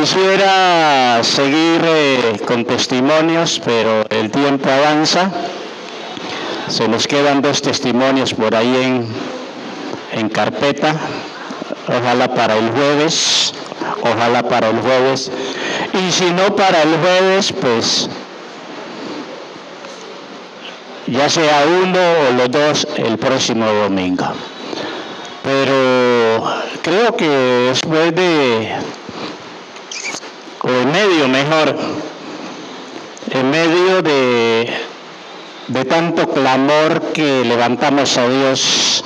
Quisiera seguir con testimonios, pero el tiempo avanza. Se nos quedan 2 testimonios por ahí en carpeta. Ojalá para el jueves. Y si no para el jueves, pues ya sea uno o los 2 el próximo domingo. Pero creo que después en medio de tanto clamor que levantamos a Dios,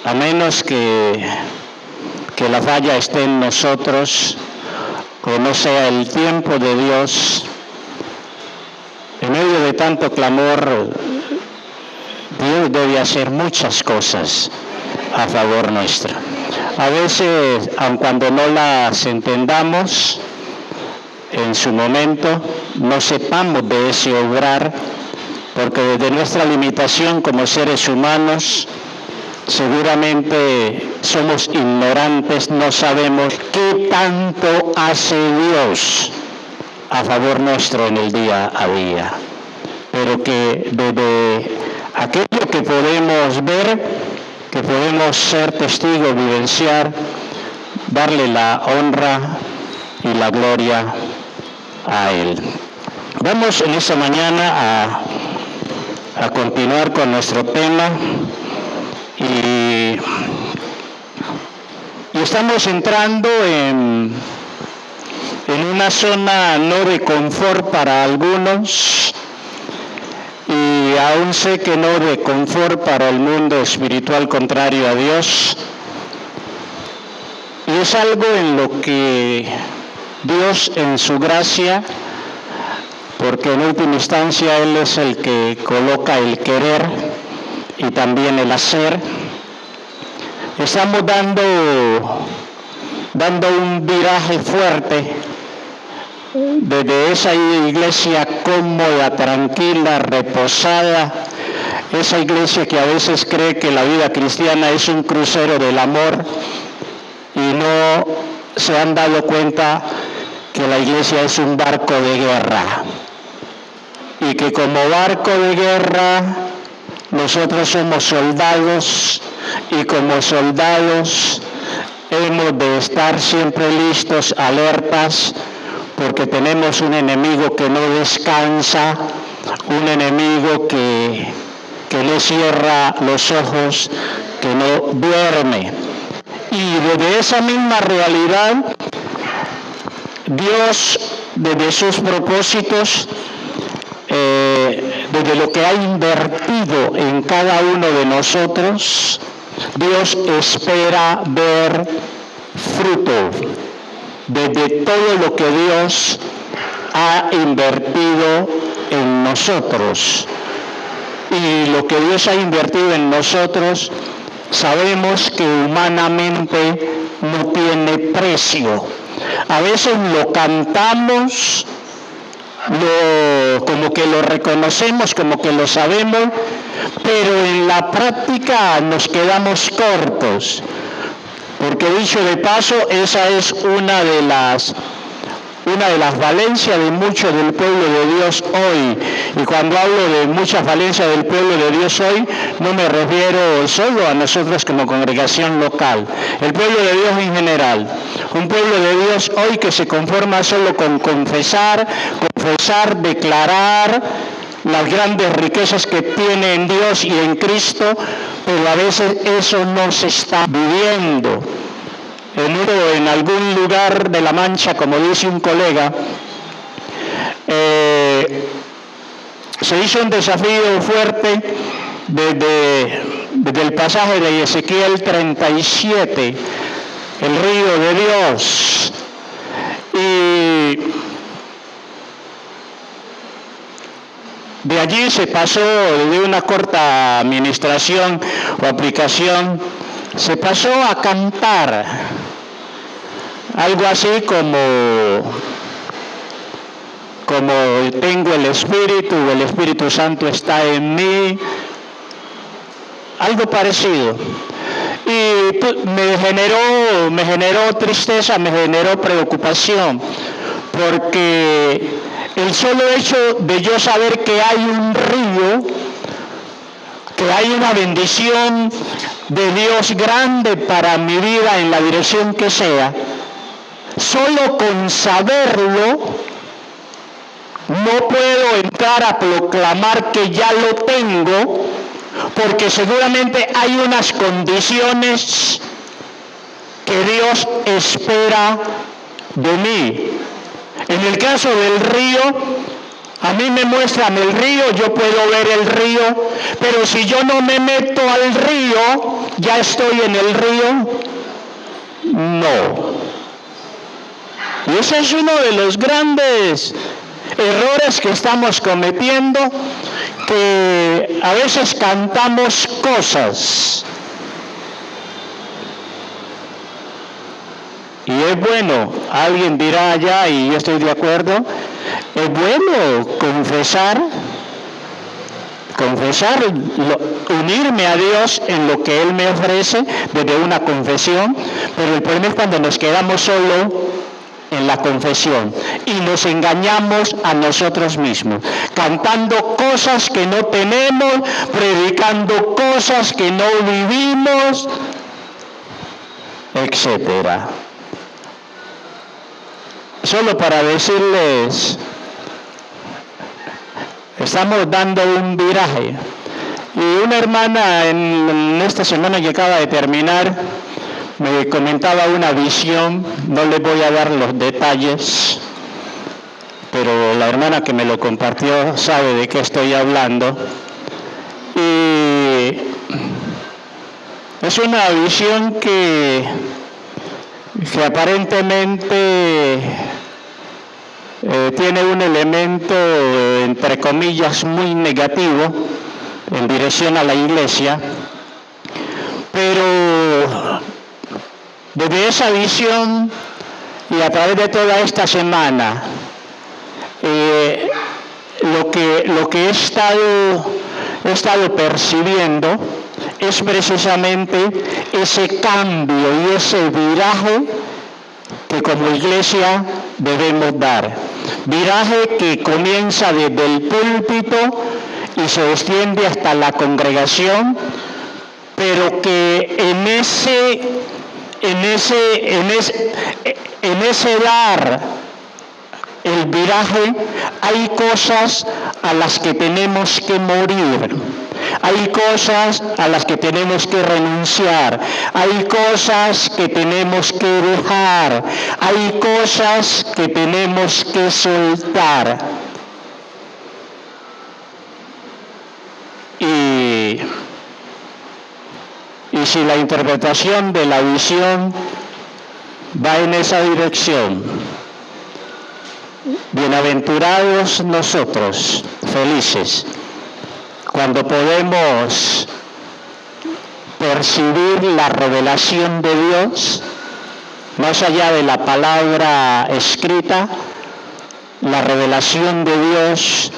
a menos que la falla esté en nosotros o no sea el tiempo de Dios, en medio de tanto clamor, Dios debe hacer muchas cosas a favor nuestro. A veces, aun cuando no las entendamos en su momento, no sepamos de ese obrar, porque desde nuestra limitación como seres humanos, seguramente somos ignorantes, no sabemos qué tanto hace Dios a favor nuestro en el día a día. Pero que desde aquello que podemos ver, que podemos ser testigos, vivenciar, darle la honra y la gloria a Él. Vamos en esta mañana a continuar con nuestro tema y estamos entrando en una zona no de confort para algunos, y aún sé que no de confort para el mundo espiritual contrario a Dios. Y es algo en lo que Dios, en su gracia, porque en última instancia Él es el que coloca el querer y también el hacer, estamos dando un viraje fuerte desde esa iglesia cómoda, tranquila, reposada, esa iglesia que a veces cree que la vida cristiana es un crucero del amor y no se han dado cuenta que la iglesia es un barco de guerra y que como barco de guerra nosotros somos soldados y como soldados hemos de estar siempre listos, alertas, porque tenemos un enemigo que no descansa, un enemigo que no cierra los ojos, que no duerme. Y desde esa misma realidad, Dios, desde sus propósitos, desde lo que ha invertido en cada uno de nosotros, Dios espera ver fruto desde todo lo que Dios ha invertido en nosotros. Y lo que Dios ha invertido en nosotros, sabemos que humanamente no tiene precio. A veces lo cantamos, como que lo reconocemos, como que lo sabemos, pero en la práctica nos quedamos cortos. Porque dicho de paso, esa es una de las valencias de mucho del pueblo de Dios hoy. Y cuando hablo de muchas valencias del pueblo de Dios hoy, no me refiero solo a nosotros como congregación local. El pueblo de Dios en general. Un pueblo de Dios hoy que se conforma solo con confesar, declarar las grandes riquezas que tiene en Dios y en Cristo, pero a veces eso no se está viviendo. En algún lugar de La Mancha, como dice un colega, se hizo un desafío fuerte desde el pasaje de Ezequiel 37, el río de Dios, y de allí se pasó de una corta administración o aplicación, se pasó a cantar algo así como tengo el Espíritu Santo está en mí, algo parecido. Y me generó tristeza, me generó preocupación, porque el solo hecho de yo saber que hay un río, que hay una bendición de Dios grande para mi vida en la dirección que sea, solo con saberlo, no puedo entrar a proclamar que ya lo tengo, porque seguramente hay unas condiciones que Dios espera de mí. En el caso del río, a mí me muestran el río, yo puedo ver el río, pero si yo no me meto al río, ¿ya estoy en el río? No. Y ese es uno de los grandes errores que estamos cometiendo, que a veces cantamos cosas. Y es bueno, alguien dirá allá, y yo estoy de acuerdo, es bueno confesar, unirme a Dios en lo que Él me ofrece desde una confesión, pero el problema es cuando nos quedamos solo en la confesión y nos engañamos a nosotros mismos, cantando cosas que no tenemos, predicando cosas que no vivimos, etcétera. Solo para decirles, estamos dando un viraje. Y una hermana en esta semana que acaba de terminar me comentaba una visión, no les voy a dar los detalles, pero la hermana que me lo compartió sabe de qué estoy hablando. Y es una visión que aparentemente tiene un elemento, entre comillas, muy negativo en dirección a la iglesia, pero desde esa visión y a través de toda esta semana, lo que he estado percibiendo es precisamente ese cambio y ese viraje que como iglesia debemos dar. Viraje que comienza desde el púlpito y se extiende hasta la congregación, pero que en ese dar el viraje hay cosas a las que tenemos que morir. Hay cosas a las que tenemos que renunciar, hay cosas que tenemos que dejar, hay cosas que tenemos que soltar. Y si la interpretación de la visión va en esa dirección, bienaventurados nosotros, felices, cuando podemos percibir la revelación de Dios, más allá de la palabra escrita, la revelación de Dios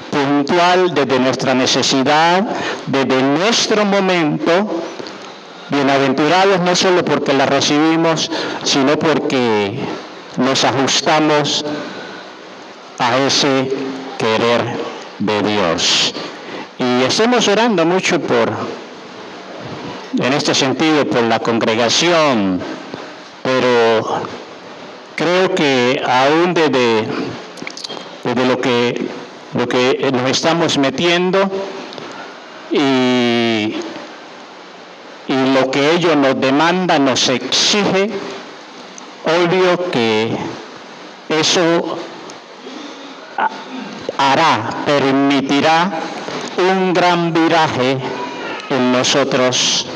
puntual desde nuestra necesidad, desde nuestro momento, bienaventurados no solo porque la recibimos, sino porque nos ajustamos a ese querer de Dios. Y estamos orando mucho en este sentido, por la congregación, pero creo que aún desde lo que nos estamos metiendo y lo que ello nos demanda, nos exige, obvio que eso permitirá un gran viraje en nosotros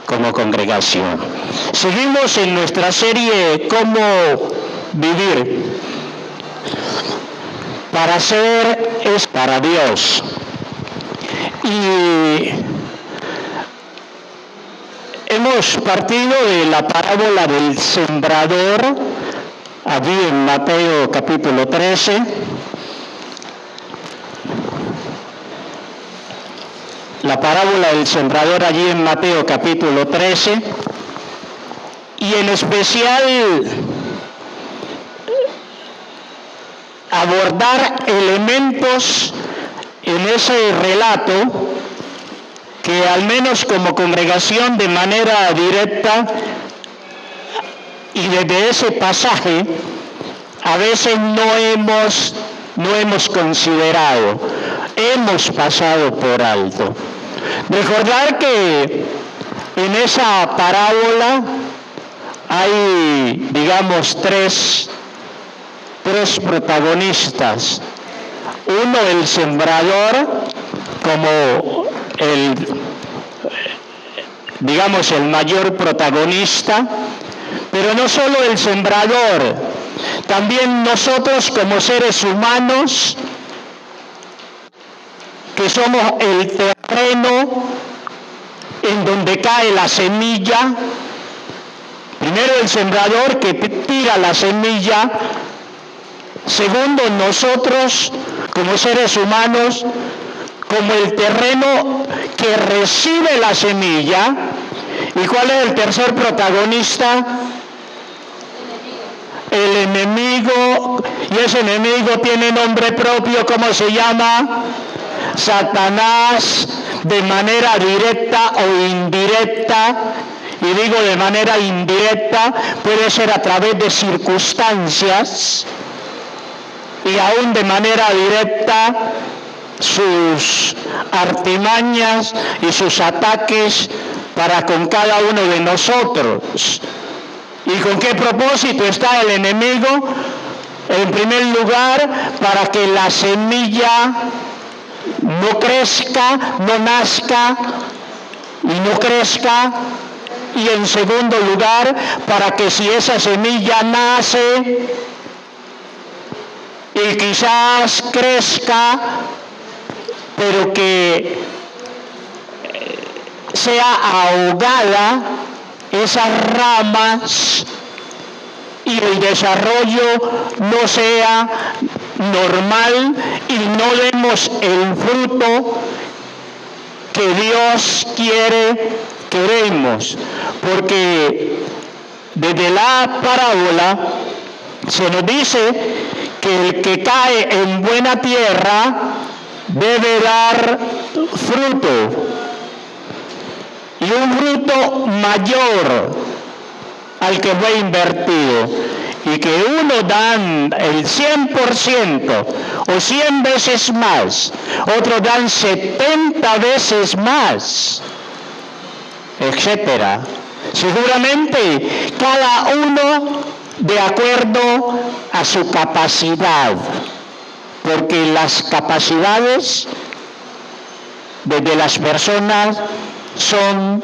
como congregación. Seguimos en nuestra serie Cómo vivir. Para ser es para Dios. Y hemos partido de la parábola del sembrador, allí en Mateo capítulo 13. La parábola del sembrador allí en Mateo capítulo 13. y en especial abordar elementos en ese relato que al menos como congregación de manera directa y desde ese pasaje a veces no hemos considerado, hemos pasado por alto. Recordar que en esa parábola hay, digamos, tres protagonistas. Uno, el sembrador, como el mayor protagonista, pero no solo el sembrador, también nosotros como seres humanos, que somos el terreno en donde cae la semilla. Primero el sembrador que tira la semilla. Segundo, nosotros como seres humanos, como el terreno que recibe la semilla. ¿Y cuál es el tercer protagonista? El enemigo. Y ese enemigo tiene nombre propio. ¿Cómo se llama? Satanás, de manera directa o indirecta. Y digo de manera indirecta, puede ser a través de circunstancias, y aún de manera directa sus artimañas y sus ataques para con cada uno de nosotros. ¿Y con qué propósito está el enemigo? En primer lugar, para que la semilla no crezca, no nazca y no crezca. Y en segundo lugar, para que si esa semilla nace y quizás crezca, pero que sea ahogada esas ramas y el desarrollo no sea normal y no demos el fruto que Dios queremos, porque desde la parábola se nos dice que el que cae en buena tierra debe dar fruto, y un fruto mayor al que fue invertido, y que unos dan el 100% o 100 veces más, otros dan 70 veces más, etcétera. Seguramente cada uno de acuerdo a su capacidad, porque las capacidades de las personas son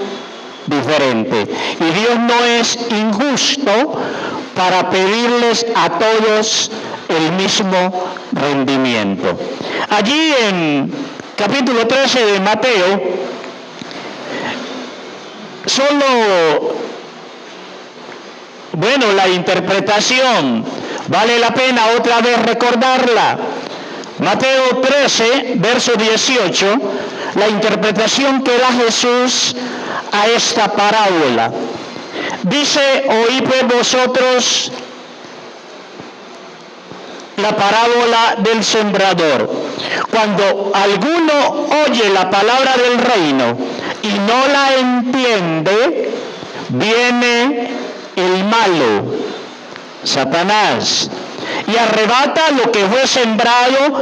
diferentes, y Dios no es injusto para pedirles a todos el mismo rendimiento. Allí en capítulo 13 de Mateo, la interpretación vale la pena otra vez recordarla. Mateo 13, verso 18, la interpretación que da Jesús a esta parábola. Dice: oíd pues vosotros la parábola del sembrador. Cuando alguno oye la palabra del reino y no la entiende, viene el malo, Satanás, y arrebata lo que fue sembrado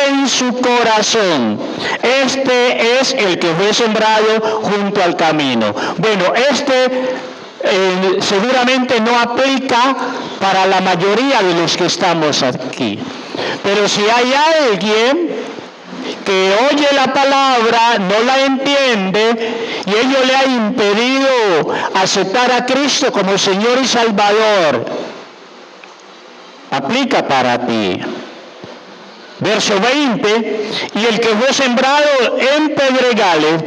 en su corazón. Este es el que fue sembrado junto al camino. Bueno, seguramente no aplica para la mayoría de los que estamos aquí. Pero si hay alguien que oye la palabra, no la entiende, y ello le ha impedido aceptar a Cristo como Señor y Salvador, aplica para ti. Verso 20: y el que fue sembrado en pedregales,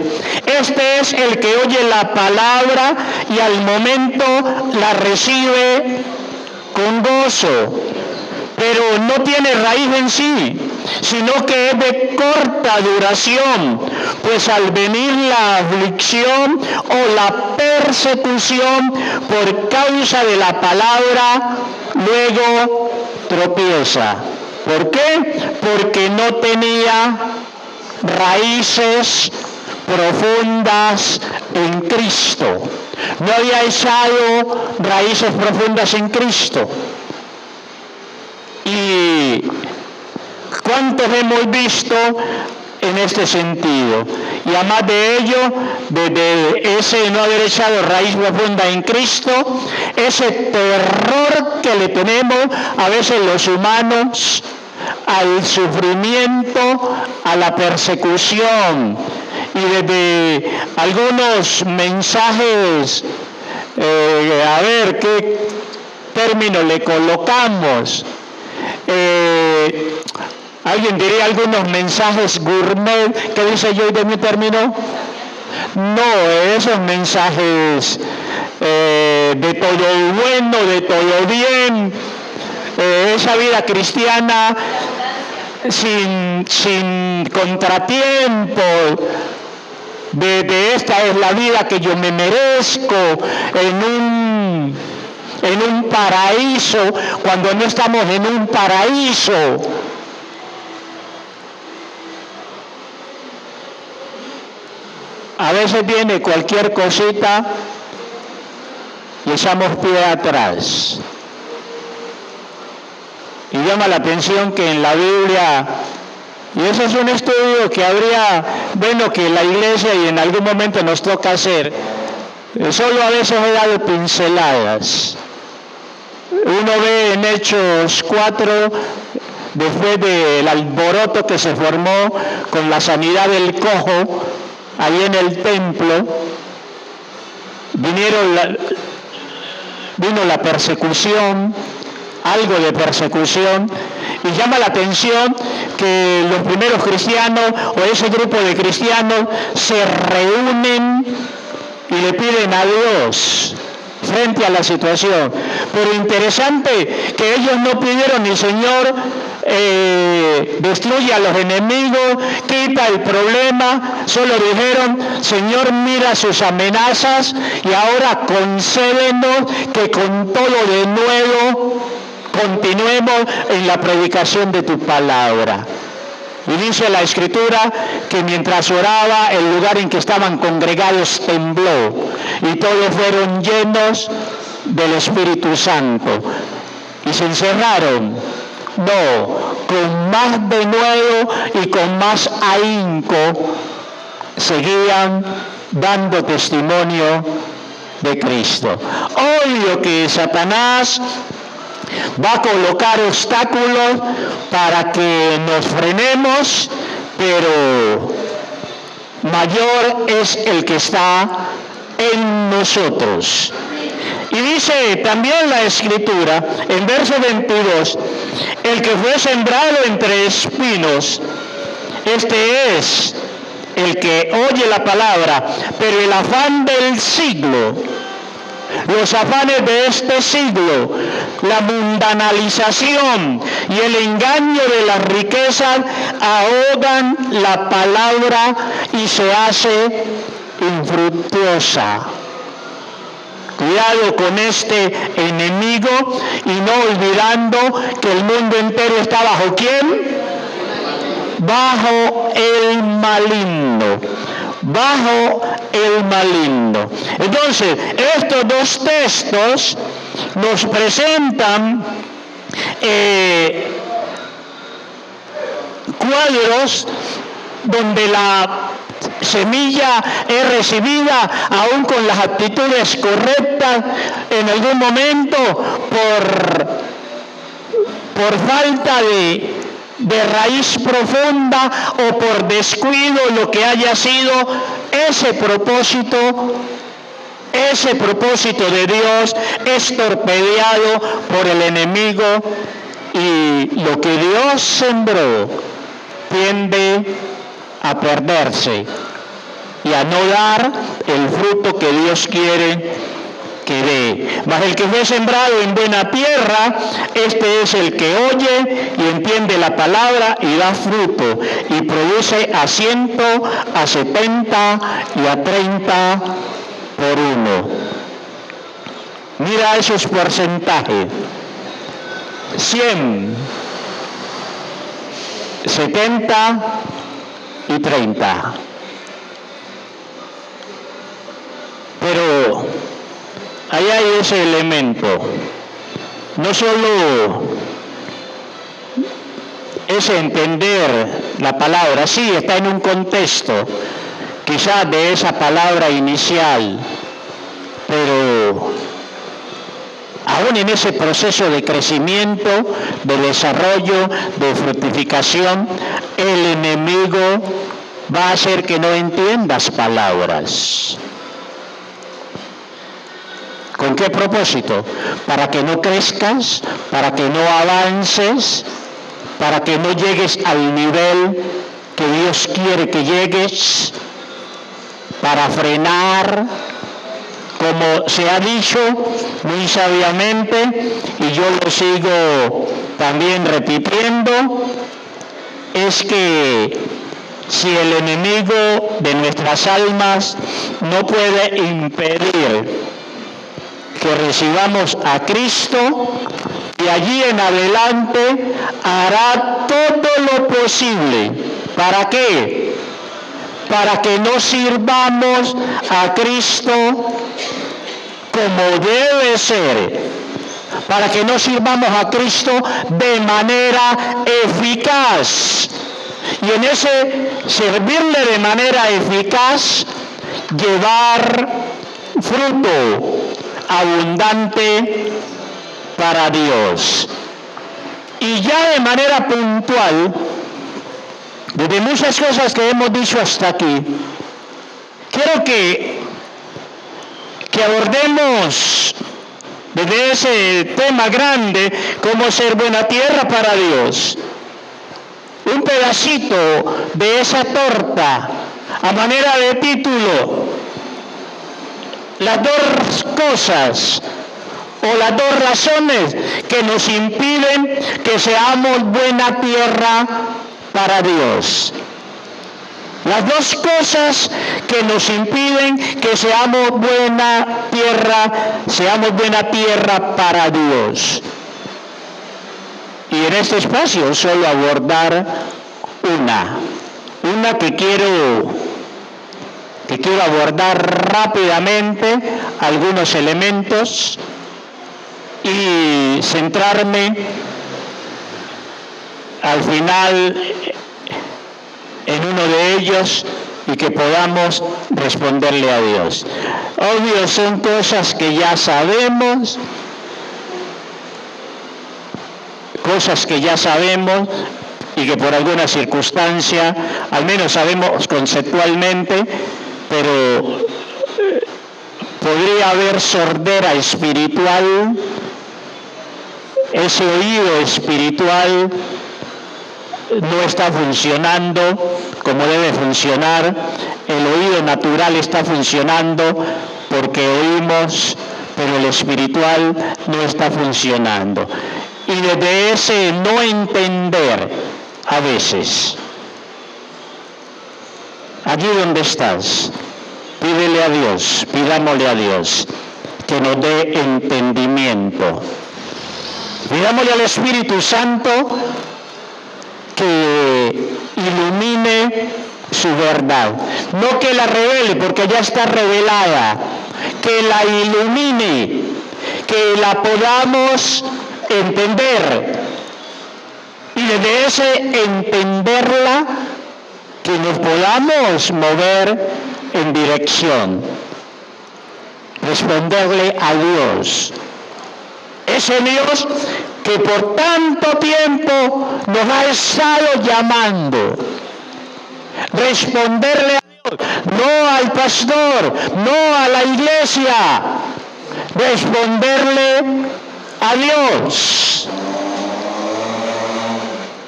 este es el que oye la palabra y al momento la recibe con gozo, pero no tiene raíz en sí, sino que es de corta duración, pues al venir la aflicción o la persecución por causa de la palabra, luego tropieza. ¿Por qué? Porque no tenía raíces profundas en Cristo. No había echado raíces profundas en Cristo. ¿Y cuántos hemos visto en este sentido? Y además de ello, desde ese no haber echado raíz profunda en Cristo, ese terror que le tenemos a veces los humanos al sufrimiento, a la persecución, y desde algunos mensajes, a ver qué término le colocamos, alguien diría algunos mensajes gourmet. ¿Qué dice yo de mi término? No, esos mensajes de todo bueno, de todo bien, esa vida cristiana sin contratiempo, de esta es la vida que yo me merezco, en un paraíso, cuando no estamos en un paraíso. A veces viene cualquier cosita y echamos pie atrás. Y llama la atención que en la Biblia, y ese es un estudio que habría, bueno, que la iglesia y en algún momento nos toca hacer, solo a veces he dado pinceladas. Uno ve en Hechos 4, después del alboroto que se formó con la sanidad del cojo, ahí en el templo, vino la persecución, algo de persecución, y llama la atención que los primeros cristianos o ese grupo de cristianos se reúnen y le piden a Dios frente a la situación. Pero interesante que ellos no pidieron ni Señor, destruye a los enemigos, quita el problema, solo dijeron, Señor, mira sus amenazas y ahora concédenos que con todo de nuevo continuemos en la predicación de tu palabra. Y dice la Escritura que mientras oraba, el lugar en que estaban congregados tembló y todos fueron llenos del Espíritu Santo y se encerraron. No, con más denuedo y con más ahínco seguían dando testimonio de Cristo. Obvio que Satanás va a colocar obstáculos para que nos frenemos, pero mayor es el que está en nosotros. Y dice también la Escritura, en verso 22, el que fue sembrado entre espinos, este es el que oye la palabra, pero el afán del siglo, los afanes de este siglo, la mundanalización y el engaño de las riquezas ahogan la palabra y se hace infructuosa. Cuidado con este enemigo y no olvidando que el mundo entero está bajo ¿quién? Bajo el maligno. Bajo el maligno. Entonces, estos dos textos nos presentan cuadros donde la semilla es recibida aún con las actitudes correctas, en algún momento por falta de raíz profunda o por descuido, lo que haya sido ese propósito de Dios es torpedeado por el enemigo y lo que Dios sembró tiende a perderse y a no dar el fruto que Dios quiere que dé. dice, mas el que fue sembrado en buena tierra, este es el que oye y entiende la palabra y da fruto, y produce a 100, a 70 y a 30 por uno. Mira esos porcentajes: 100, 70 y 30. Pero ahí hay ese elemento. No solo es entender la palabra, sí, está en un contexto, quizás de esa palabra inicial, pero aún en ese proceso de crecimiento, de desarrollo, de fructificación, el enemigo va a hacer que no entiendas palabras. ¿Con qué propósito? Para que no crezcas, para que no avances, para que no llegues al nivel que Dios quiere que llegues, para frenar, como se ha dicho muy sabiamente, y yo lo sigo también repitiendo, es que si el enemigo de nuestras almas no puede impedir que recibamos a Cristo, y allí en adelante hará todo lo posible. ¿Para qué? Para que no sirvamos a Cristo como debe ser, para que no sirvamos a Cristo de manera eficaz. Y en ese servirle de manera eficaz, llevar fruto abundante para Dios. Y ya de manera puntual, desde muchas cosas que hemos dicho hasta aquí, quiero que abordemos desde ese tema grande, cómo ser buena tierra para Dios, un pedacito de esa torta a manera de título: las dos cosas o las dos razones que nos impiden que seamos buena tierra para Dios. Las dos cosas que nos impiden que seamos buena tierra para Dios. Y en este espacio solo abordar una que quiero abordar rápidamente, algunos elementos, y centrarme al final en uno de ellos y que podamos responderle a Dios. Obvio, son cosas que ya sabemos, y que por alguna circunstancia, al menos sabemos conceptualmente, pero podría haber sordera espiritual, ese oído espiritual no está funcionando como debe funcionar, el oído natural está funcionando porque oímos, pero el espiritual no está funcionando. Y desde ese no entender, a veces, allí donde estás, pídele a Dios, pidámosle a Dios que nos dé entendimiento. Pidámosle al Espíritu Santo que ilumine su verdad. No que la revele, porque ya está revelada. Que la ilumine, que la podamos entender. Y desde ese entenderla, que nos podamos mover en dirección. Responderle a Dios. Ese Dios que por tanto tiempo nos ha estado llamando. Responderle a Dios, no al pastor, no a la iglesia. Responderle a Dios.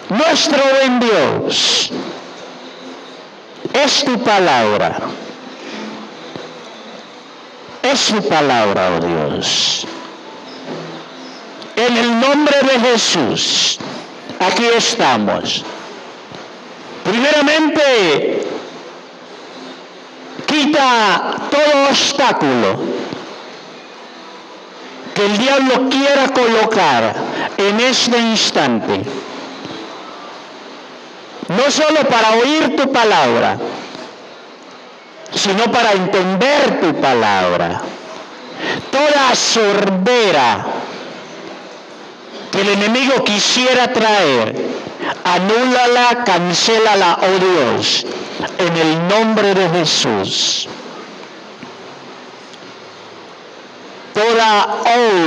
Nuestro buen Dios, es tu palabra. es su palabra, oh Dios. En el nombre de Jesús, aquí estamos. Primeramente, quita todo obstáculo que el diablo quiera colocar en este instante. No solo para oír tu palabra, sino para entender tu palabra. Toda sordera que el enemigo quisiera traer, anúlala, cancélala, oh Dios, en el nombre de Jesús. Toda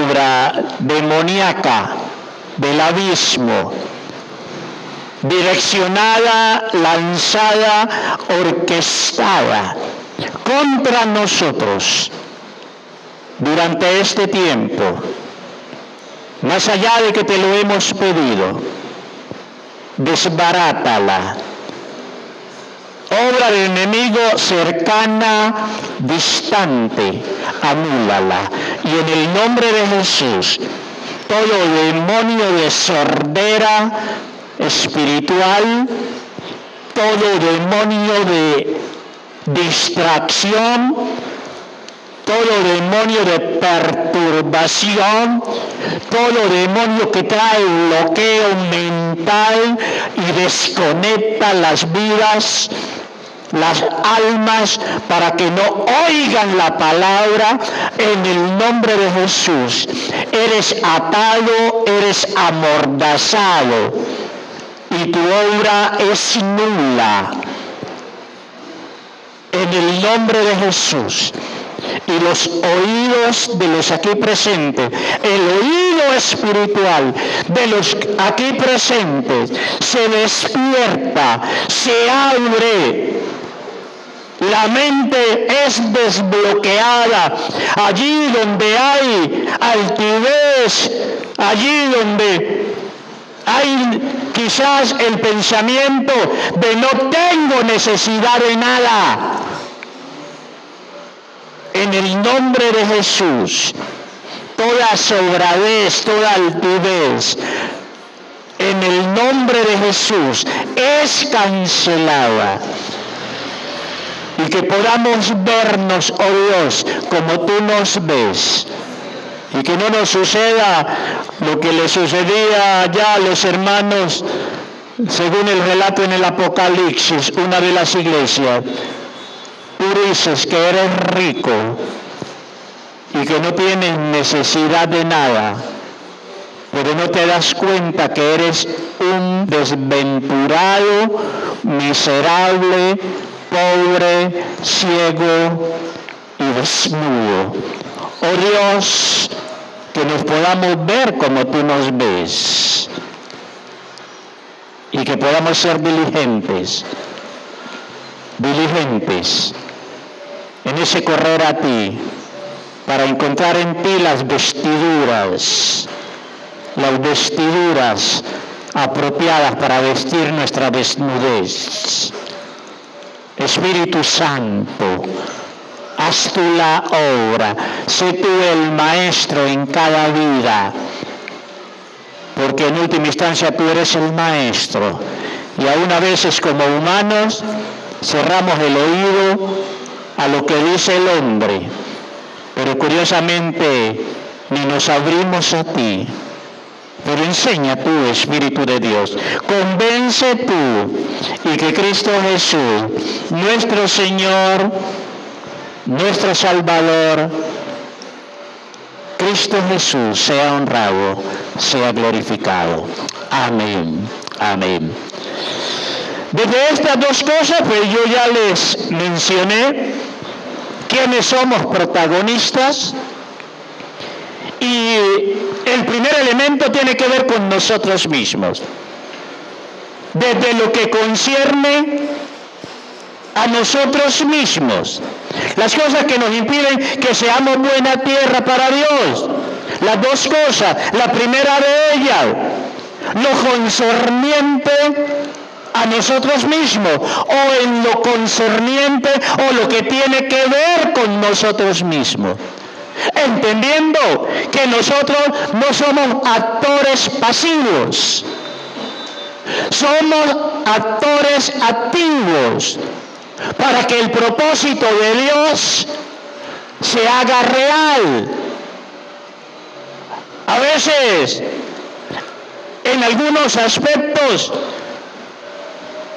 obra demoníaca del abismo, direccionada, lanzada, orquestada contra nosotros durante este tiempo, más allá de que te lo hemos pedido, desbarátala. Obra del enemigo cercana, distante, anúlala. Y en el nombre de Jesús, todo demonio de sordera espiritual, todo demonio de distracción, todo demonio de perturbación, todo demonio que trae bloqueo mental y desconecta las vidas, las almas, para que no oigan la palabra, en el nombre de Jesús. Eres atado, eres amordazado, y tu obra es nula. En el nombre de Jesús. Y los oídos de los aquí presentes, el oído espiritual de los aquí presentes se despierta, se abre. La mente es desbloqueada. Allí donde hay altivez, allí donde hay quizás el pensamiento de no tengo necesidad de nada. En el nombre de Jesús, toda sobradez, toda altivez, en el nombre de Jesús, es cancelada. Y que podamos vernos, oh Dios, como tú nos ves. Y que no nos suceda lo que le sucedía ya a los hermanos, según el relato en el Apocalipsis, una de las iglesias. Tú dices que eres rico y que no tienes necesidad de nada, pero no te das cuenta que eres un desventurado, miserable, pobre, ciego y desnudo. Oh Dios, que nos podamos ver como tú nos ves y que podamos ser diligentes en ese correr a ti, para encontrar en ti las vestiduras apropiadas para vestir nuestra desnudez. Espíritu Santo, haz tú la obra, sé tú el maestro en cada vida, porque en última instancia tú eres el maestro, y aún a veces como humanos cerramos el oído a lo que dice el hombre, pero curiosamente ni nos abrimos a ti. Pero enseña tú, Espíritu de Dios, convence tú, y que Cristo Jesús, nuestro Señor, nuestro Salvador, Cristo Jesús, sea honrado, sea glorificado. Amén. Amén. Desde estas dos cosas, pues yo ya les mencioné quiénes somos protagonistas, y el primer elemento tiene que ver con nosotros mismos. Desde lo que concierne a nosotros mismos, las cosas que nos impiden que seamos buena tierra para Dios, las dos cosas. La primera de ellas, lo concerniente a nosotros mismos o en lo concerniente o lo que tiene que ver con nosotros mismos. Entendiendo que nosotros no somos actores pasivos, somos actores activos para que el propósito de Dios se haga real. A veces, en algunos aspectos,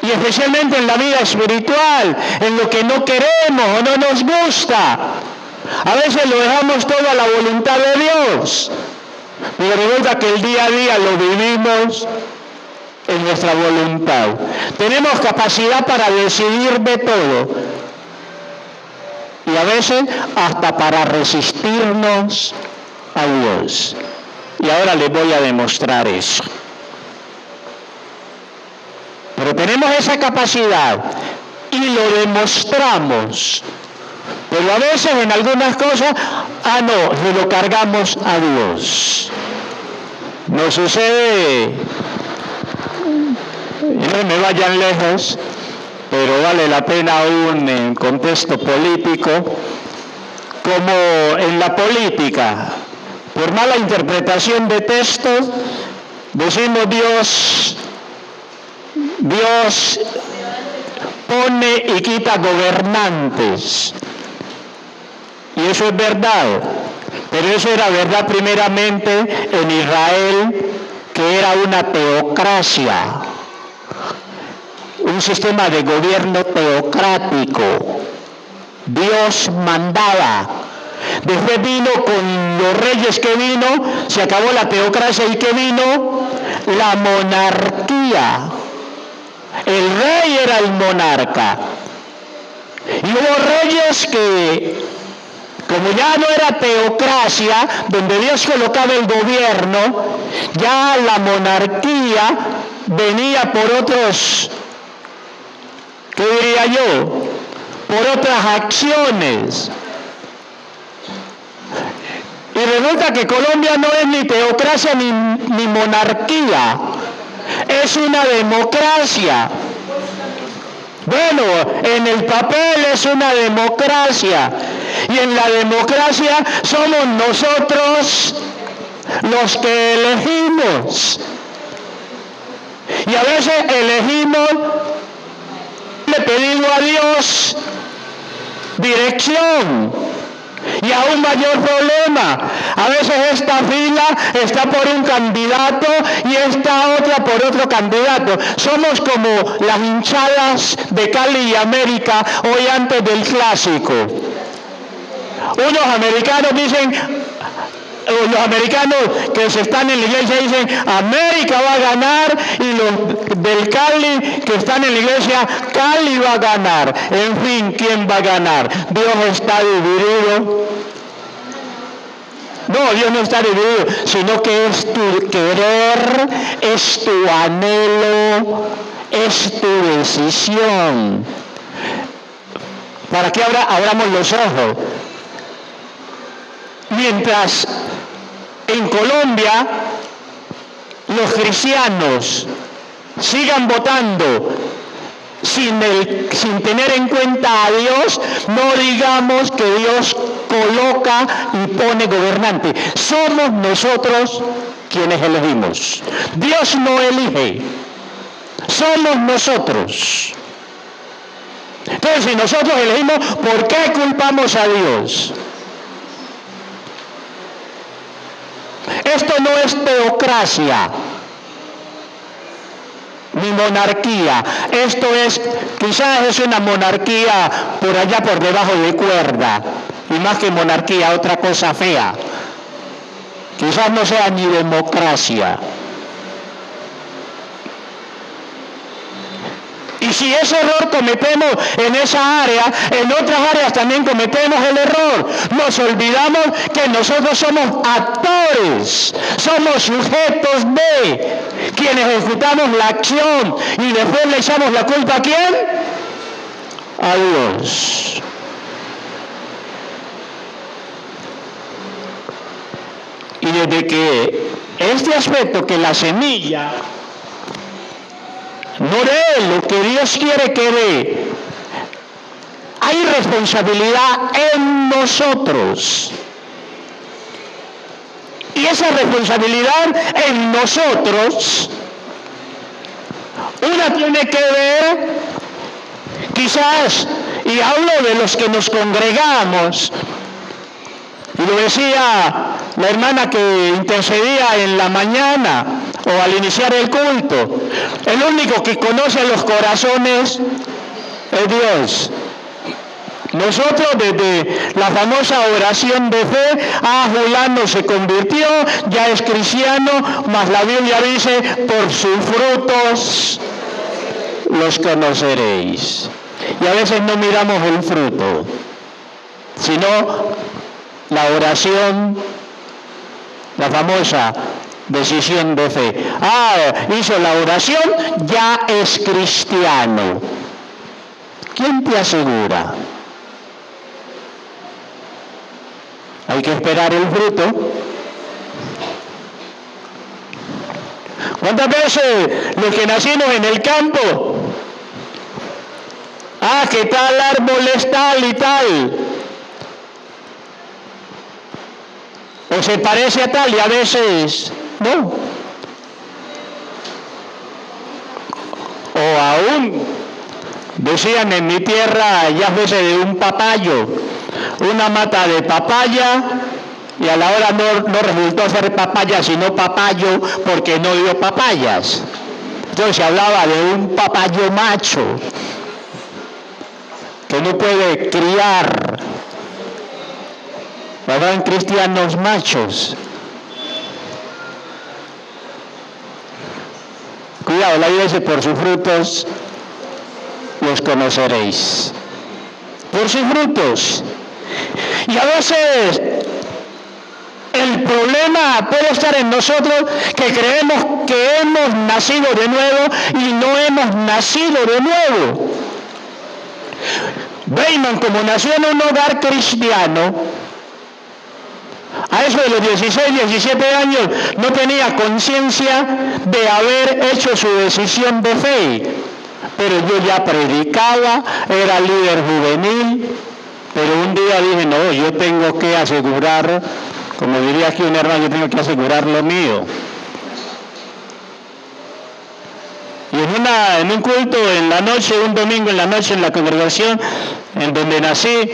y especialmente en la vida espiritual, en lo que no queremos o no nos gusta, a veces lo dejamos todo a la voluntad de Dios, pero resulta que el día a día lo vivimos en nuestra voluntad. Tenemos capacidad para decidir de todo y a veces hasta para resistirnos a Dios. Y ahora les voy a demostrar eso. Pero tenemos esa capacidad y lo demostramos. Pero a veces en algunas cosas, no, se lo cargamos a Dios. Nos sucede, no me vayan lejos, pero vale la pena aún en contexto político, como en la política, por mala interpretación de textos, decimos Dios pone y quita gobernantes. Y eso es verdad, pero eso era verdad primeramente en Israel, que era una teocracia, un sistema de gobierno teocrático. Dios mandaba. Después vino con los reyes que vino, se acabó la teocracia y ¿qué vino? La monarquía. El rey era el monarca. Y hubo reyes que, como ya no era teocracia, donde Dios colocaba el gobierno, ya la monarquía venía por otros, ¿qué diría yo? Por otras acciones. Y resulta que Colombia no es ni teocracia ni monarquía, es una democracia. Bueno, en el papel es una democracia. Y en la democracia somos nosotros los que elegimos. Y a veces elegimos, le pedimos a Dios dirección. Y aún mayor problema, a veces esta fila está por un candidato y esta otra por otro candidato. Somos como las hinchadas de Cali y América hoy antes del clásico. Unos americanos dicen, los americanos que están en la iglesia dicen América va a ganar, y los del Cali que están en la iglesia, Cali va a ganar. En fin, ¿quién va a ganar? ¿Dios está dividido? No, Dios no está dividido, sino que es tu querer, es tu anhelo, es tu decisión. ¿Para qué abramos los ojos? Mientras en Colombia los cristianos sigan votando sin tener en cuenta a Dios, no digamos que Dios coloca y pone gobernante. Somos nosotros quienes elegimos. Dios no elige, somos nosotros. Entonces, si nosotros elegimos, ¿por qué culpamos a Dios? Esto no es teocracia ni monarquía. Esto es, quizás es una monarquía por allá por debajo de cuerda, y más que monarquía, otra cosa fea. Quizás no sea ni democracia. Y si ese error cometemos en esa área, en otras áreas también cometemos el error. Nos olvidamos que nosotros somos actores, somos sujetos de quienes ejecutamos la acción y después le echamos la culpa ¿a quién? A Dios. Y desde que este aspecto, que la semilla No dé lo que Dios quiere que dé. Hay responsabilidad en nosotros. Y esa responsabilidad en nosotros, una tiene que ver, quizás, y hablo de los que nos congregamos, y lo decía la hermana que intercedía en la mañana o al iniciar el culto, el único que conoce los corazones es Dios. Nosotros desde la famosa oración de fe, fulano se convirtió, ya es cristiano, mas la Biblia dice, por sus frutos los conoceréis. Y a veces no miramos el fruto, sino la oración, la famosa decisión de fe. Hizo la oración, ya es cristiano. ¿Quién te asegura? Hay que esperar el fruto. ¿Cuántas veces los que nacimos en el campo? Que tal árbol es tal y tal. O se parece a tal y a veces no. O aún, decían en mi tierra, ya fuese de un papayo, una mata de papaya, y a la hora no resultó ser papaya sino papayo porque no dio papayas. Entonces se hablaba de un papayo macho que no puede criar. Habrán cristianos machos. Cuidado, la Biblia dice, por sus frutos los conoceréis. Por sus frutos. Y a veces el problema puede estar en nosotros, que creemos que hemos nacido de nuevo y no hemos nacido de nuevo. Beyman, como nació en un hogar cristiano, a eso de los 16, 17 años no tenía conciencia de haber hecho su decisión de fe. Pero yo ya predicaba, era líder juvenil, pero un día dije, no, yo tengo que asegurar, como diría aquí un hermano, yo tengo que asegurar lo mío. Y en un culto en la noche, un domingo en la noche en la congregación en donde nací,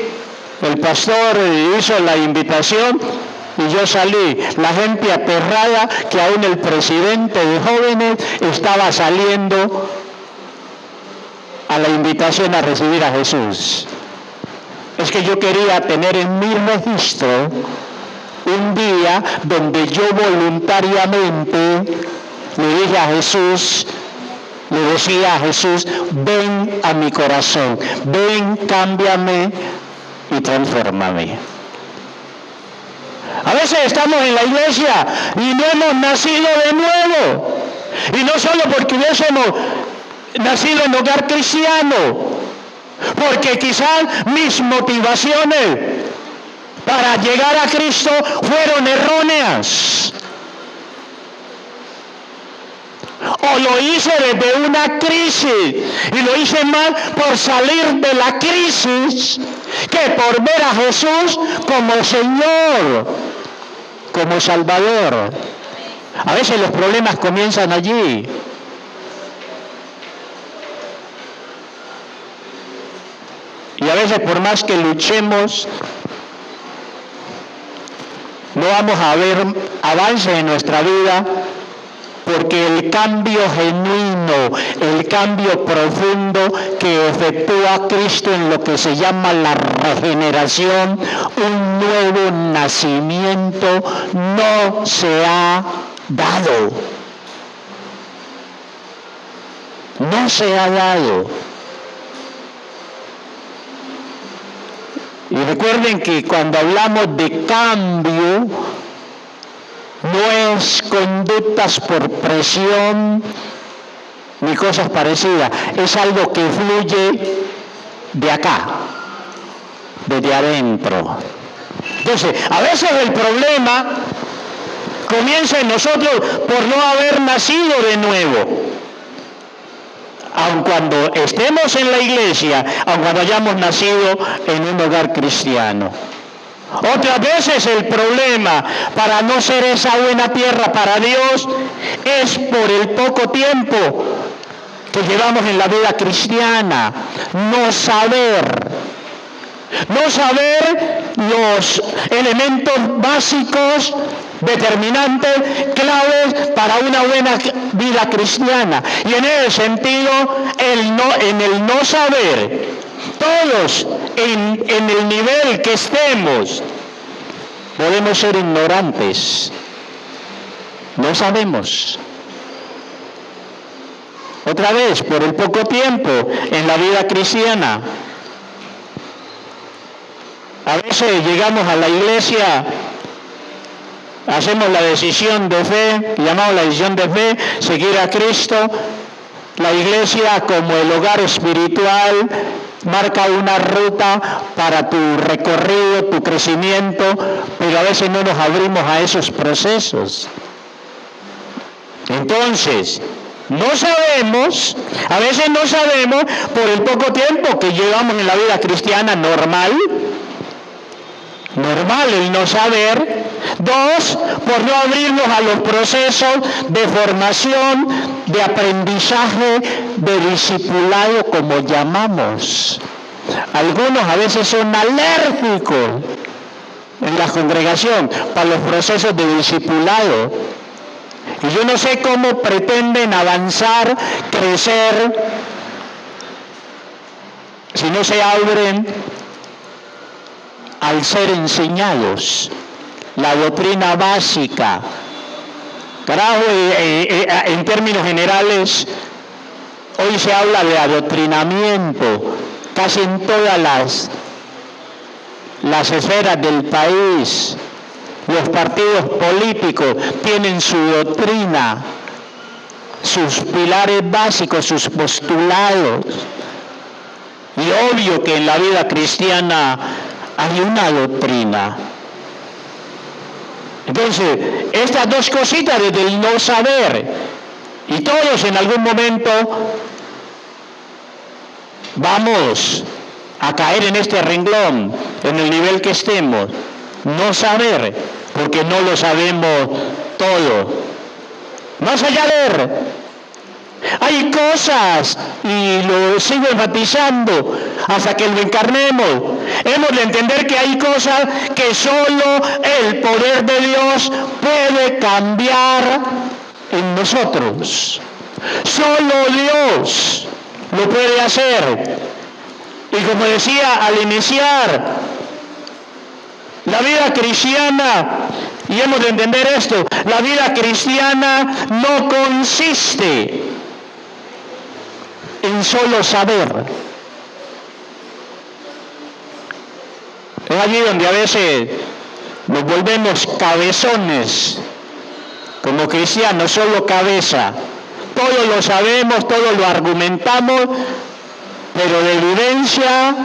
el pastor hizo la invitación y yo salí, la gente aterrada que aún el presidente de jóvenes estaba saliendo a la invitación a recibir a Jesús. Es que yo quería tener en mi registro un día donde yo voluntariamente le dije a Jesús, le decía a Jesús, ven a mi corazón, ven, cámbiame y transfórmame. A veces estamos en la iglesia y no hemos nacido de nuevo. Y no solo porque hubiésemos nacido en hogar cristiano, porque quizás mis motivaciones para llegar a Cristo fueron erróneas. O lo hice desde una crisis y lo hice mal por salir de la crisis que por ver a Jesús como Señor, como Salvador. A veces los problemas comienzan allí. Y a veces por más que luchemos, no vamos a ver avance en nuestra vida, porque el cambio genuino, el cambio profundo que efectúa Cristo en lo que se llama la regeneración, un nuevo nacimiento, no se ha dado. No se ha dado. Y recuerden que cuando hablamos de cambio, no es conductas por presión ni cosas parecidas, es algo que fluye de acá, desde adentro. Entonces, a veces el problema comienza en nosotros por no haber nacido de nuevo. aun cuando estemos en la iglesia, aun cuando hayamos nacido en un hogar cristiano. Otras veces el problema para no ser esa buena tierra para Dios es por el poco tiempo que llevamos en la vida cristiana, no saber los elementos básicos, determinantes, claves para una buena vida cristiana. Y en ese sentido, en el no saber, todos en el nivel que estemos, podemos ser ignorantes. No sabemos. Otra vez, por el poco tiempo en la vida cristiana. A veces llegamos a la iglesia, hacemos la decisión de fe, llamamos la decisión de fe, seguir a Cristo. La iglesia, como el hogar espiritual, marca una ruta para tu recorrido, tu crecimiento, pero a veces no nos abrimos a esos procesos. Entonces, a veces no sabemos por el poco tiempo que llevamos en la vida cristiana normal el no saber. 2, por no abrirnos a los procesos de formación, de aprendizaje, de discipulado, como llamamos. Algunos a veces son alérgicos en la congregación para los procesos de discipulado. Y yo no sé cómo pretenden avanzar, crecer, si no se abren al ser enseñados la doctrina básica. Carajo, en términos generales, hoy se habla de adoctrinamiento casi en todas las esferas del país. Los partidos políticos tienen su doctrina, sus pilares básicos, sus postulados. Y obvio que en la vida cristiana hay una doctrina. Entonces, estas dos cositas desde el no saber, y todos en algún momento vamos a caer en este renglón, en el nivel que estemos. No saber, porque no lo sabemos todo. Más allá de hay cosas, y lo sigo enfatizando hasta que lo encarnemos, hemos de entender que hay cosas que solo el poder de Dios puede cambiar en nosotros. Solo Dios lo puede hacer. Y como decía al iniciar, la vida cristiana, y hemos de entender esto, la vida cristiana no consiste en solo saber. Es allí donde a veces nos volvemos cabezones, como cristianos, solo cabeza. Todo lo sabemos, todo lo argumentamos, pero de vivencia,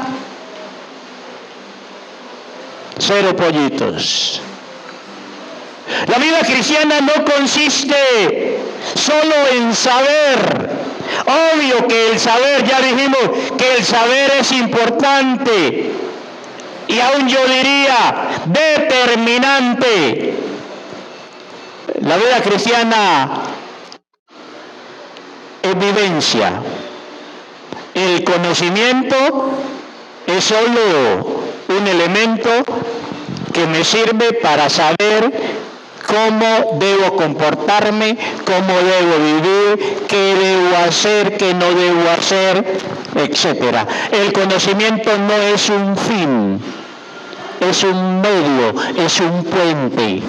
cero pollitos. La vida cristiana no consiste solo en saber. Obvio que el saber, ya dijimos que el saber es importante, y aún yo diría determinante. La vida cristiana es vivencia. El conocimiento es solo un elemento que me sirve para saber cómo debo comportarme, cómo debo vivir, qué debo hacer, qué no debo hacer, etc. El conocimiento no es un fin, es un medio, es un puente.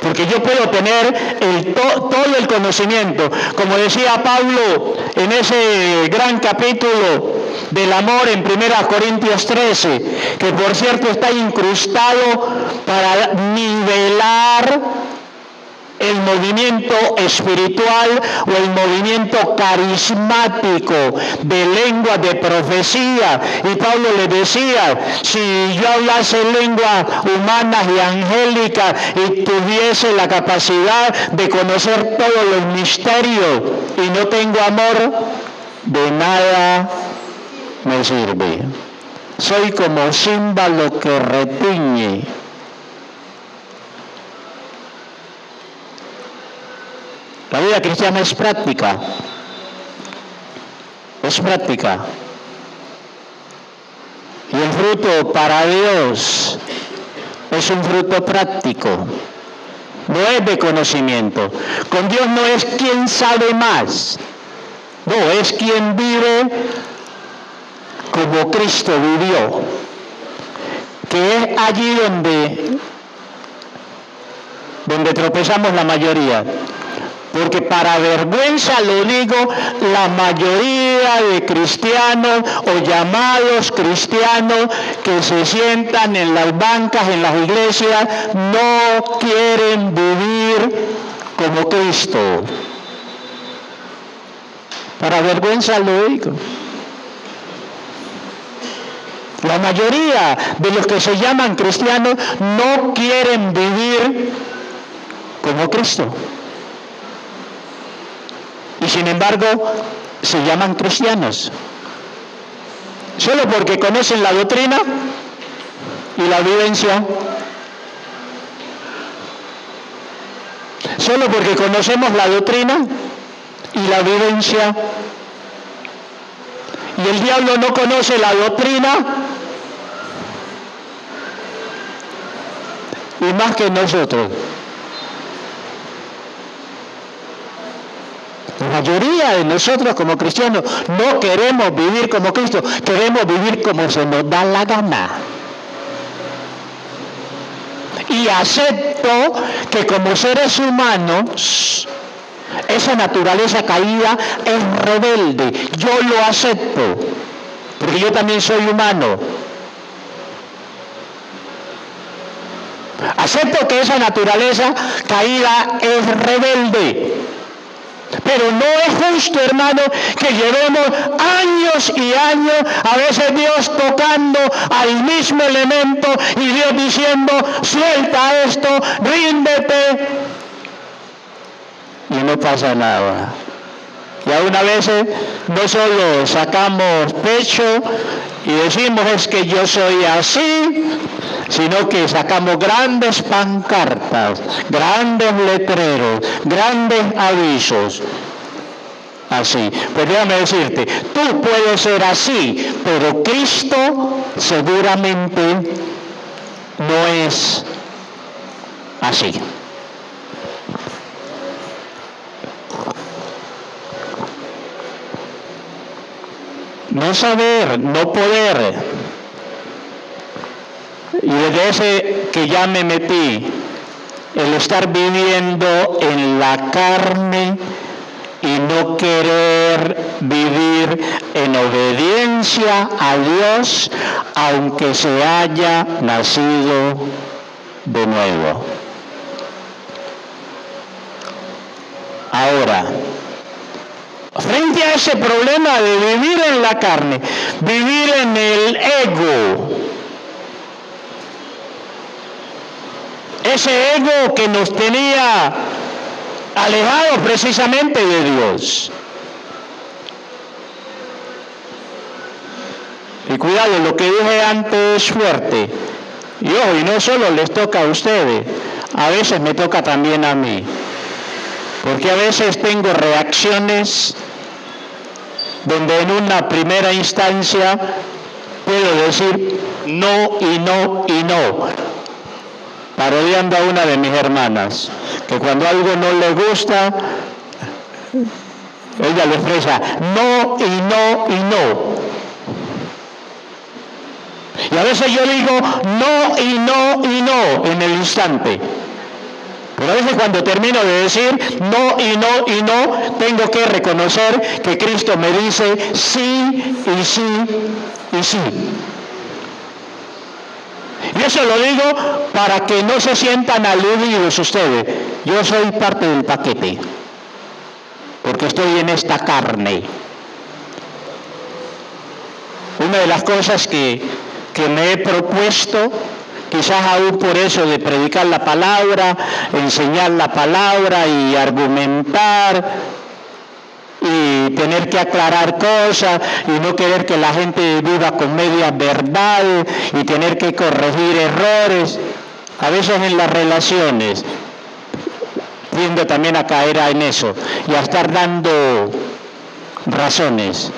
Porque yo puedo tener todo el conocimiento, como decía Pablo en ese gran capítulo del amor en 1 Corintios 13, que por cierto está incrustado para nivelar el movimiento espiritual o el movimiento carismático de lenguas de profecía. Y Pablo le decía, si yo hablase lenguas humanas y angélicas y tuviese la capacidad de conocer todos los misterios y no tengo amor, de nada me sirve. Soy como címbalo que retiñe. La vida cristiana es práctica. Es práctica. Y el fruto para Dios es un fruto práctico. No es de conocimiento. Con Dios no es quien sabe más. No, es quien vive como Cristo vivió. Que es allí donde tropezamos la mayoría. Porque para vergüenza lo digo, la mayoría de cristianos o llamados cristianos que se sientan en las bancas, en las iglesias, no quieren vivir como Cristo. Para vergüenza lo digo. La mayoría de los que se llaman cristianos no quieren vivir como Cristo. Y sin embargo, se llaman cristianos. Solo porque conocen la doctrina y la vivencia. Solo porque conocemos la doctrina y la vivencia. Y el diablo no conoce la doctrina y más que nosotros. La mayoría de nosotros como cristianos no queremos vivir como Cristo, queremos vivir como se nos da la gana. Y acepto que como seres humanos, esa naturaleza caída es rebelde. Yo lo acepto, porque yo también soy humano. Acepto que esa naturaleza caída es rebelde. Pero no es justo, hermano, que llevemos años y años, a veces Dios tocando al mismo elemento y Dios diciendo, suelta esto, ríndete. Y no pasa nada. Y aún a veces no solo sacamos pecho y decimos es que yo soy así, sino que sacamos grandes pancartas, grandes letreros, grandes avisos. Así. Pues déjame decirte, tú puedes ser así, pero Cristo seguramente no es así. No saber, no poder. Y desde ese que ya me metí, el estar viviendo en la carne y no querer vivir en obediencia a Dios, aunque se haya nacido de nuevo. Ahora, frente a ese problema de vivir en la carne, vivir en el ego, ese ego que nos tenía alejados precisamente de Dios. Y cuidado, lo que dije antes es fuerte. Y hoy no solo les toca a ustedes, a veces me toca también a mí. Porque a veces tengo reacciones donde en una primera instancia puedo decir no y no y no, parodiando a una de mis hermanas, que cuando algo no le gusta, ella le expresa no y no y no. Y a veces yo digo no y no y no en el instante. Pero a veces cuando termino de decir no y no y no, tengo que reconocer que Cristo me dice sí y sí y sí. Y eso lo digo para que no se sientan aludidos ustedes. Yo soy parte del paquete, porque estoy en esta carne. Una de las cosas que me he propuesto, quizás aún por eso de predicar la palabra, enseñar la palabra y argumentar y y tener que aclarar cosas y no querer que la gente viva con medias verdades y tener que corregir errores. A veces en las relaciones tiendo también a caer en eso y a estar dando razones.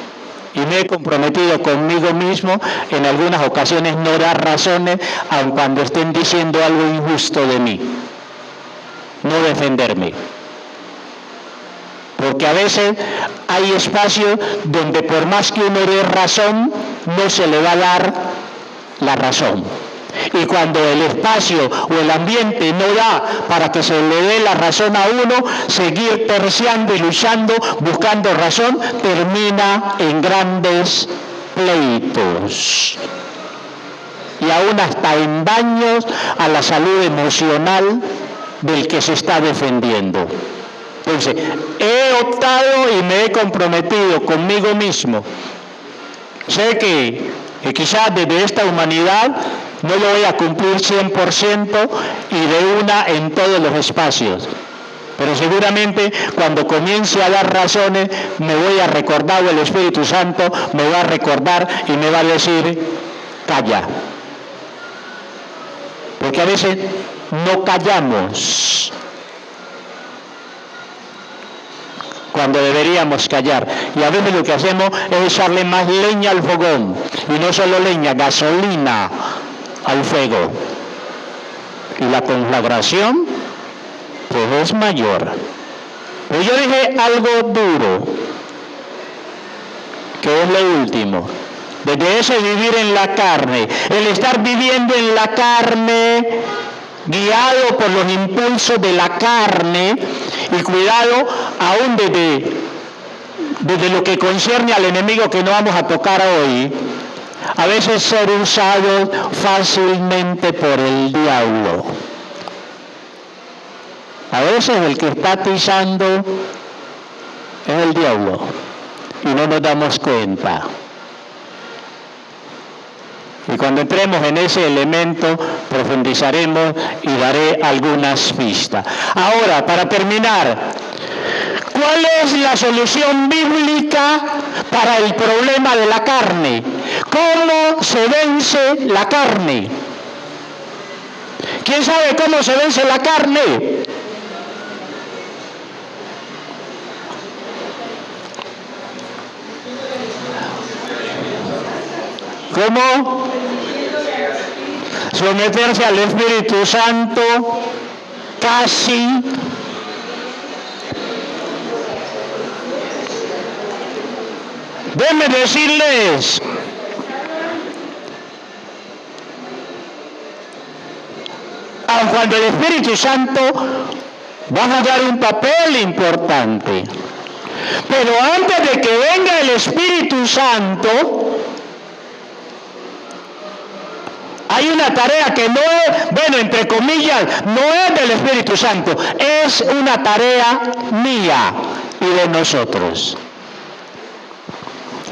Y me he comprometido conmigo mismo en algunas ocasiones no dar razones, aun cuando estén diciendo algo injusto de mí. No defenderme. Porque a veces hay espacios donde por más que uno dé razón, no se le va a dar la razón. Y cuando el espacio o el ambiente no da para que se le dé la razón a uno, seguir terciando y luchando, buscando razón, termina en grandes pleitos. Y aún hasta en daños a la salud emocional del que se está defendiendo. Entonces, he optado y me he comprometido conmigo mismo. Sé que quizás desde esta humanidad no lo voy a cumplir 100% y de una en todos los espacios. Pero seguramente cuando comience a dar razones me voy a recordar, o el Espíritu Santo me va a recordar y me va a decir, calla. Porque a veces no callamos cuando deberíamos callar. Y a veces lo que hacemos es echarle más leña al fogón. Y no solo leña, gasolina al fuego. Y la conflagración, pues es mayor. Pero yo dije algo duro, que es lo último. Desde ese vivir en la carne, el estar viviendo en la carne, guiado por los impulsos de la carne, y cuidado aún desde lo que concierne al enemigo que no vamos a tocar hoy, a veces ser usados fácilmente por el diablo. A veces el que está atizando es el diablo y no nos damos cuenta. Y cuando entremos en ese elemento, profundizaremos y daré algunas pistas. Ahora, para terminar, ¿cuál es la solución bíblica para el problema de la carne? ¿Cómo se vence la carne? ¿Quién sabe cómo se vence la carne? ¿Cómo? Someterse al Espíritu Santo casi. Déjenme decirles, aun cuando el Espíritu Santo va a jugar un papel importante, pero antes de que venga el Espíritu Santo, hay una tarea que no es, bueno, entre comillas, no es del Espíritu Santo, es una tarea mía y de nosotros.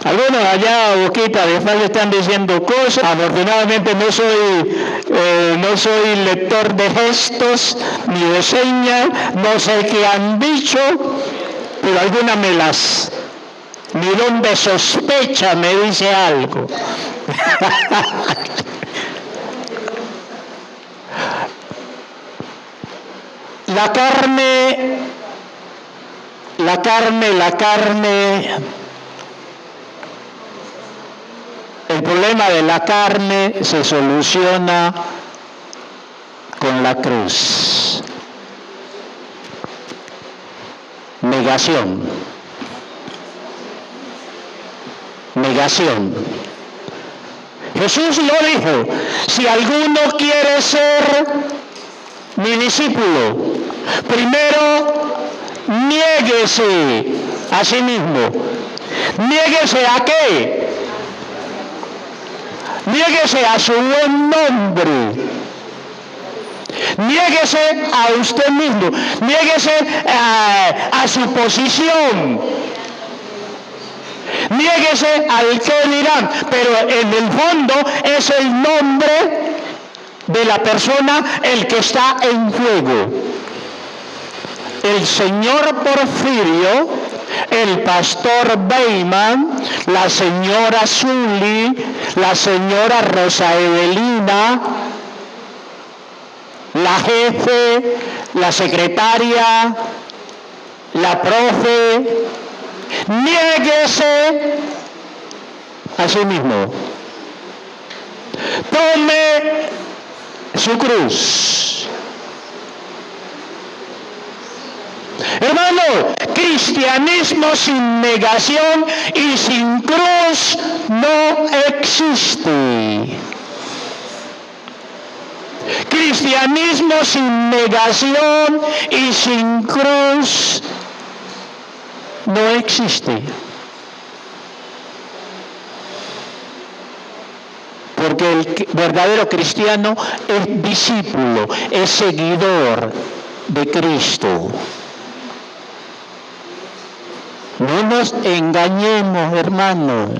Algunos allá, boquita de falda, están diciendo cosas. Afortunadamente no soy lector de gestos ni de señas, no sé qué han dicho, pero alguna mi don de sospecha me dice algo. La carne, el problema de la carne se soluciona con la cruz. Negación. Jesús lo dijo, si alguno quiere ser mi discípulo, primero niéguese a sí mismo. ¿Niéguese a qué? Niéguese a su buen nombre. Niéguese a usted mismo. Niéguese a su posición. Niéguese al que dirán. Pero en el fondo es el nombre de la persona el que está en juego. El señor Porfirio el pastor Beyman, la señora Zully, la señora Rosa Evelina, la jefe, la secretaria, la profe. Niéguese a sí mismo. Tome su cruz. Hermano, cristianismo sin negación y sin cruz no existe. Cristianismo sin negación y sin cruz no existe. Porque el verdadero cristiano es discípulo, es seguidor de Cristo. No nos engañemos, hermanos.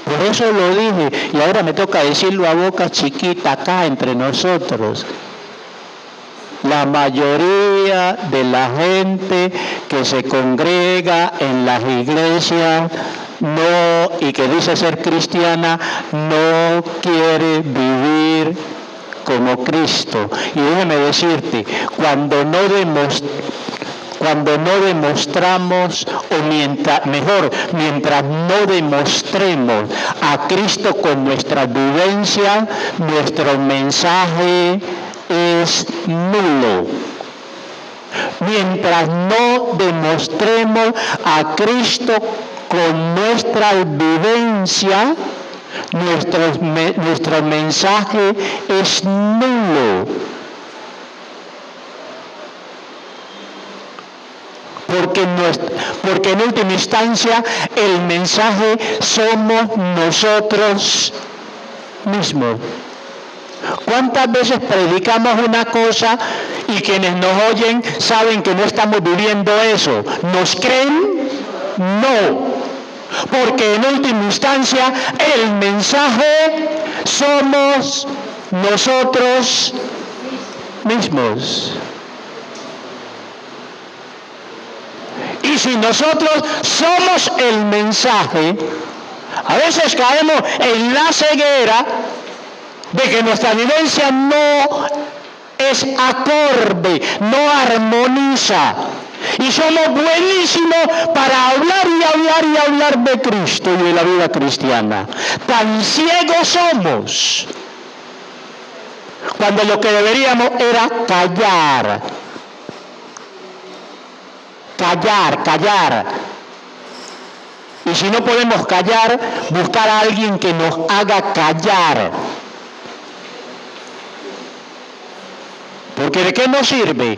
Por eso lo dije, y ahora me toca decirlo a boca chiquita acá entre nosotros. La mayoría de la gente que se congrega en las iglesias y que dice ser cristiana no quiere vivir como Cristo. Y déjame decirte, cuando no demostramos, mientras no demostremos a Cristo con nuestra vivencia, nuestro mensaje es nulo. Mientras no demostremos a Cristo con nuestra vivencia, nuestro mensaje es nulo. Porque en última instancia el mensaje somos nosotros mismos. ¿Cuántas veces predicamos una cosa y quienes nos oyen saben que no estamos viviendo eso? ¿Nos creen? No. Porque en última instancia el mensaje somos nosotros mismos. Y si nosotros somos el mensaje, a veces caemos en la ceguera de que nuestra vivencia no es acorde, no armoniza. Y somos buenísimos para hablar y hablar de Cristo y de la vida cristiana. Tan ciegos somos, cuando lo que deberíamos era callar. Y si no podemos callar, buscar a alguien que nos haga callar. Porque ¿de qué nos sirve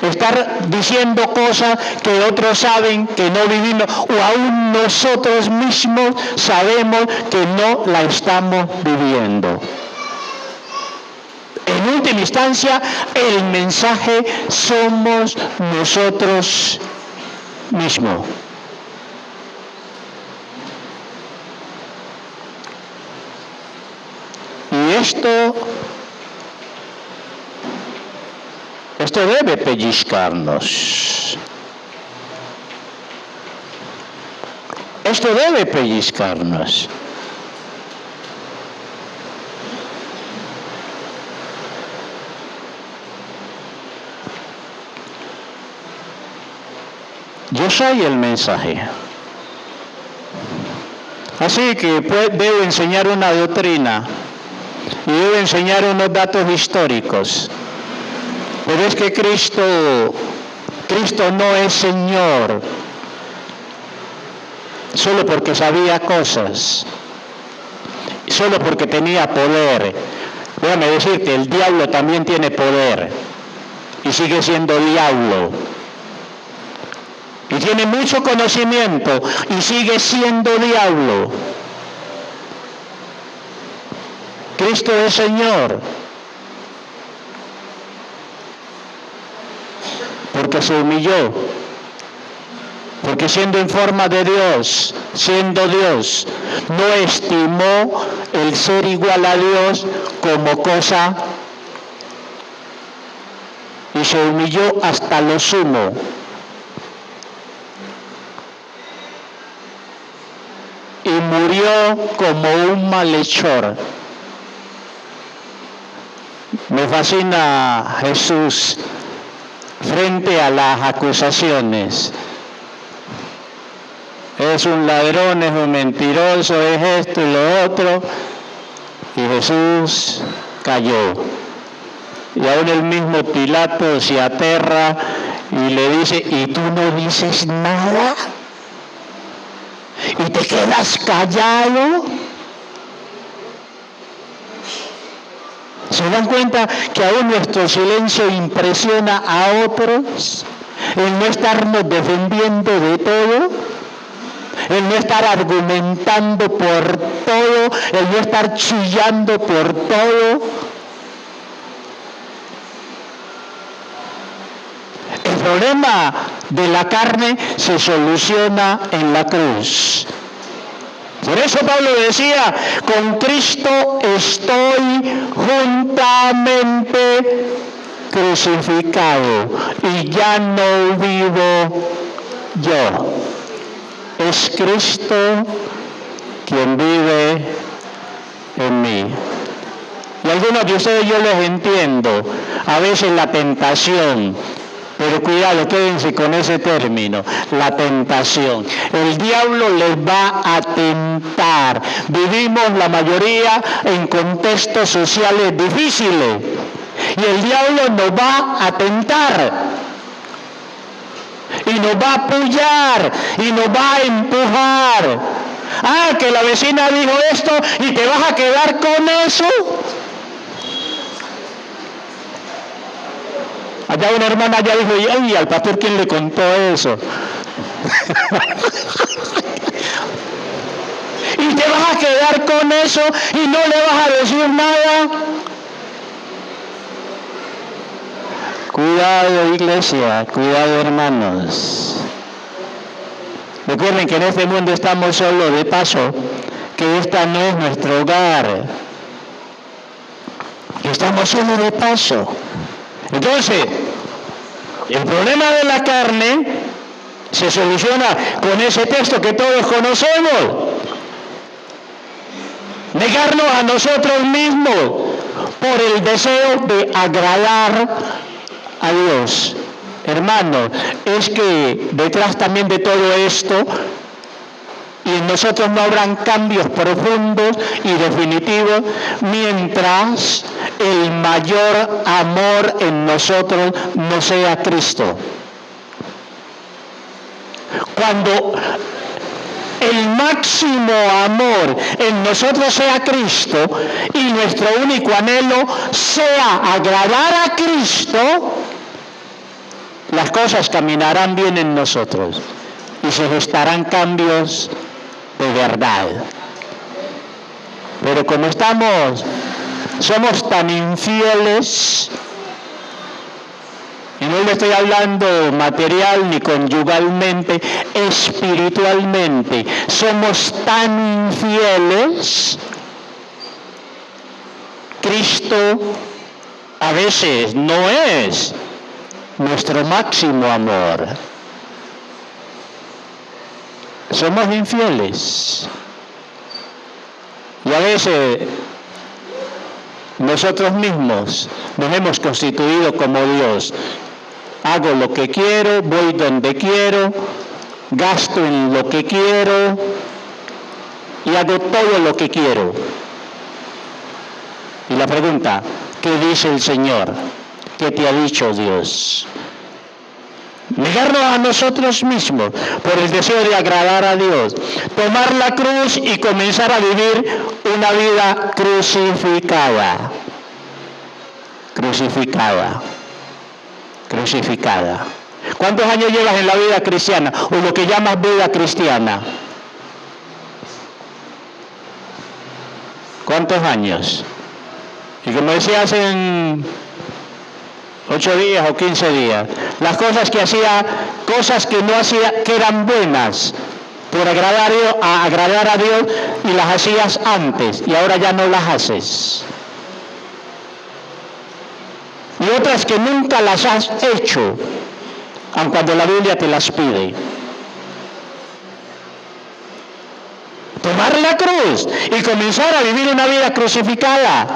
estar diciendo cosas que otros saben que no vivimos, o aún nosotros mismos sabemos que no la estamos viviendo? En última instancia, el mensaje somos nosotros mismos. Y esto debe pellizcarnos. Esto debe pellizcarnos. Yo soy el mensaje. Así que debo enseñar una doctrina y debo enseñar unos datos históricos. Pero es que Cristo no es Señor solo porque sabía cosas, solo porque tenía poder. Déjame decirte, el diablo también tiene poder y sigue siendo diablo. Y tiene mucho conocimiento y sigue siendo diablo. Cristo es Señor. Porque se humilló. Porque siendo en forma de Dios, siendo Dios, no estimó el ser igual a Dios como cosa y se humilló hasta lo sumo murió como un malhechor. Me fascina Jesús frente a las acusaciones. Es un ladrón, es un mentiroso, es esto y lo otro. Y Jesús cayó. Y aún el mismo Pilato se aterra y le dice, ¿y tú no dices nada? ¿Y te quedas callado? ¿Se dan cuenta que aún nuestro silencio impresiona a otros? El no estarnos defendiendo de todo, el no estar argumentando por todo, el no estar chillando por todo. El problema de la carne se soluciona en la cruz. Por eso Pablo decía, con Cristo estoy juntamente crucificado y ya no vivo yo. Es Cristo quien vive en mí. Y algunos de ustedes yo los entiendo, a veces la tentación. Pero cuidado, quédense con ese término, la tentación. El diablo les va a tentar. Vivimos la mayoría en contextos sociales difíciles. Y el diablo nos va a tentar. Y nos va a apoyar. Y nos va a empujar. Ah, que la vecina dijo esto y te vas a quedar con eso. Allá una hermana ya dijo, ¿y al pastor quién le contó eso? Y te vas a quedar con eso y no le vas a decir nada. Cuidado, iglesia, cuidado, hermanos. Recuerden que en este mundo estamos solo de paso, que esta no es nuestro hogar. Que estamos solo de paso. Entonces, el problema de la carne se soluciona con ese texto que todos conocemos. Negarnos a nosotros mismos por el deseo de agradar a Dios. Hermanos, es que detrás también de todo esto, y en nosotros no habrán cambios profundos y definitivos mientras el mayor amor en nosotros no sea Cristo. Cuando el máximo amor en nosotros sea Cristo y nuestro único anhelo sea agradar a Cristo, las cosas caminarán bien en nosotros y se gestarán cambios de verdad. Pero como somos tan infieles, y no le estoy hablando material ni conyugalmente, espiritualmente, somos tan infieles, Cristo a veces no es nuestro máximo amor. Somos infieles. Y a veces nosotros mismos nos hemos constituido como Dios. Hago lo que quiero, voy donde quiero, gasto en lo que quiero y hago todo lo que quiero. Y la pregunta, ¿qué dice el Señor? ¿Qué te ha dicho Dios? Negarnos a nosotros mismos por el deseo de agradar a Dios, tomar la cruz y comenzar a vivir una vida crucificada. Crucificada. Crucificada. ¿Cuántos años llevas en la vida cristiana? O lo que llamas vida cristiana. ¿Cuántos años? Y como decía en 8 días o 15 días, las cosas que hacía, cosas que no hacía, que eran buenas, por agradar a Dios, y las hacías antes, y ahora ya no las haces. Y otras que nunca las has hecho, aun cuando la Biblia te las pide. Tomar la la cruz y comenzar a vivir una vida crucificada.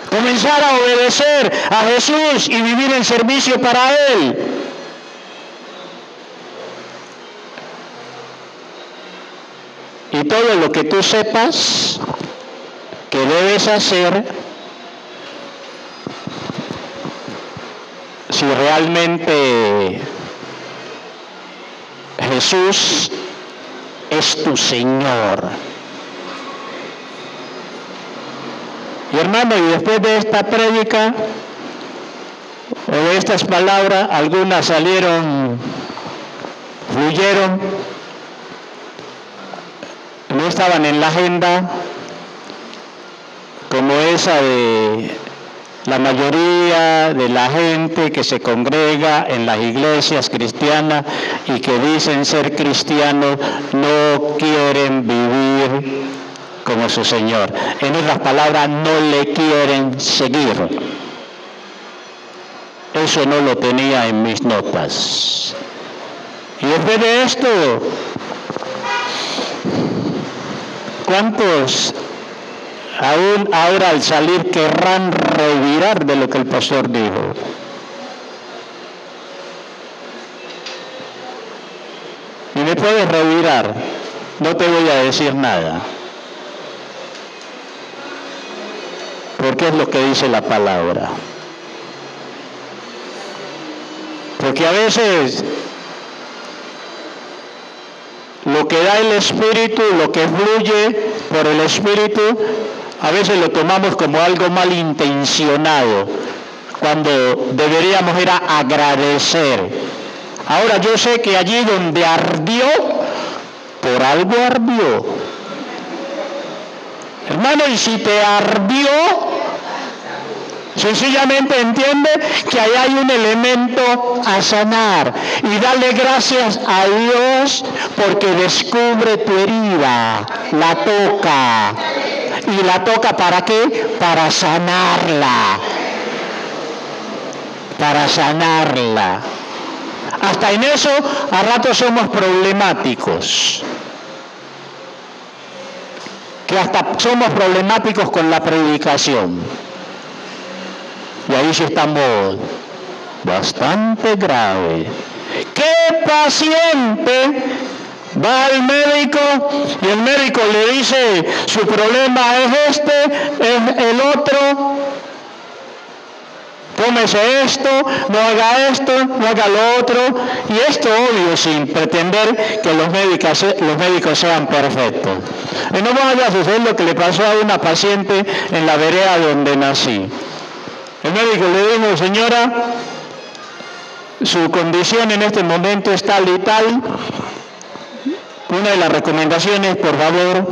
Comenzar a obedecer a Jesús y vivir en servicio para Él. Y todo lo que tú sepas que debes hacer, si realmente Jesús es tu Señor. Y hermano, y después de esta prédica o de estas palabras, algunas salieron, fluyeron, no estaban en la agenda, como esa de la mayoría de la gente que se congrega en las iglesias cristianas y que dicen ser cristianos, no quieren vivir como su Señor. En otras palabras, no le quieren seguir. Eso no lo tenía en mis notas. Y después de esto, ¿cuántos aún ahora al salir querrán revirar de lo que el pastor dijo? Y me puedes revirar, no te voy a decir nada, porque es lo que dice la palabra. Porque a veces lo que da el Espíritu, lo que fluye por el Espíritu, a veces lo tomamos como algo malintencionado, cuando deberíamos ir a agradecer. Ahora yo sé que allí donde ardió, por algo ardió. Hermano, y si te ardió, sencillamente entiende que ahí hay un elemento a sanar y dale gracias a Dios porque descubre tu herida, la toca. ¿Y la toca para qué? Para sanarla. Para sanarla. Hasta en eso a ratos somos problemáticos. Que hasta somos problemáticos con la predicación. Y ahí sí estamos bastante grave. ¿Qué paciente va al médico y el médico le dice su problema es este, es el otro? Tómese esto, no haga esto, no haga lo otro. Y esto obvio sin pretender que los médicos sean perfectos. Y no vaya a suceder lo que le pasó a una paciente en la vereda donde nací. El médico le dijo, señora, su condición en este momento es tal y tal. Una de las recomendaciones, por favor,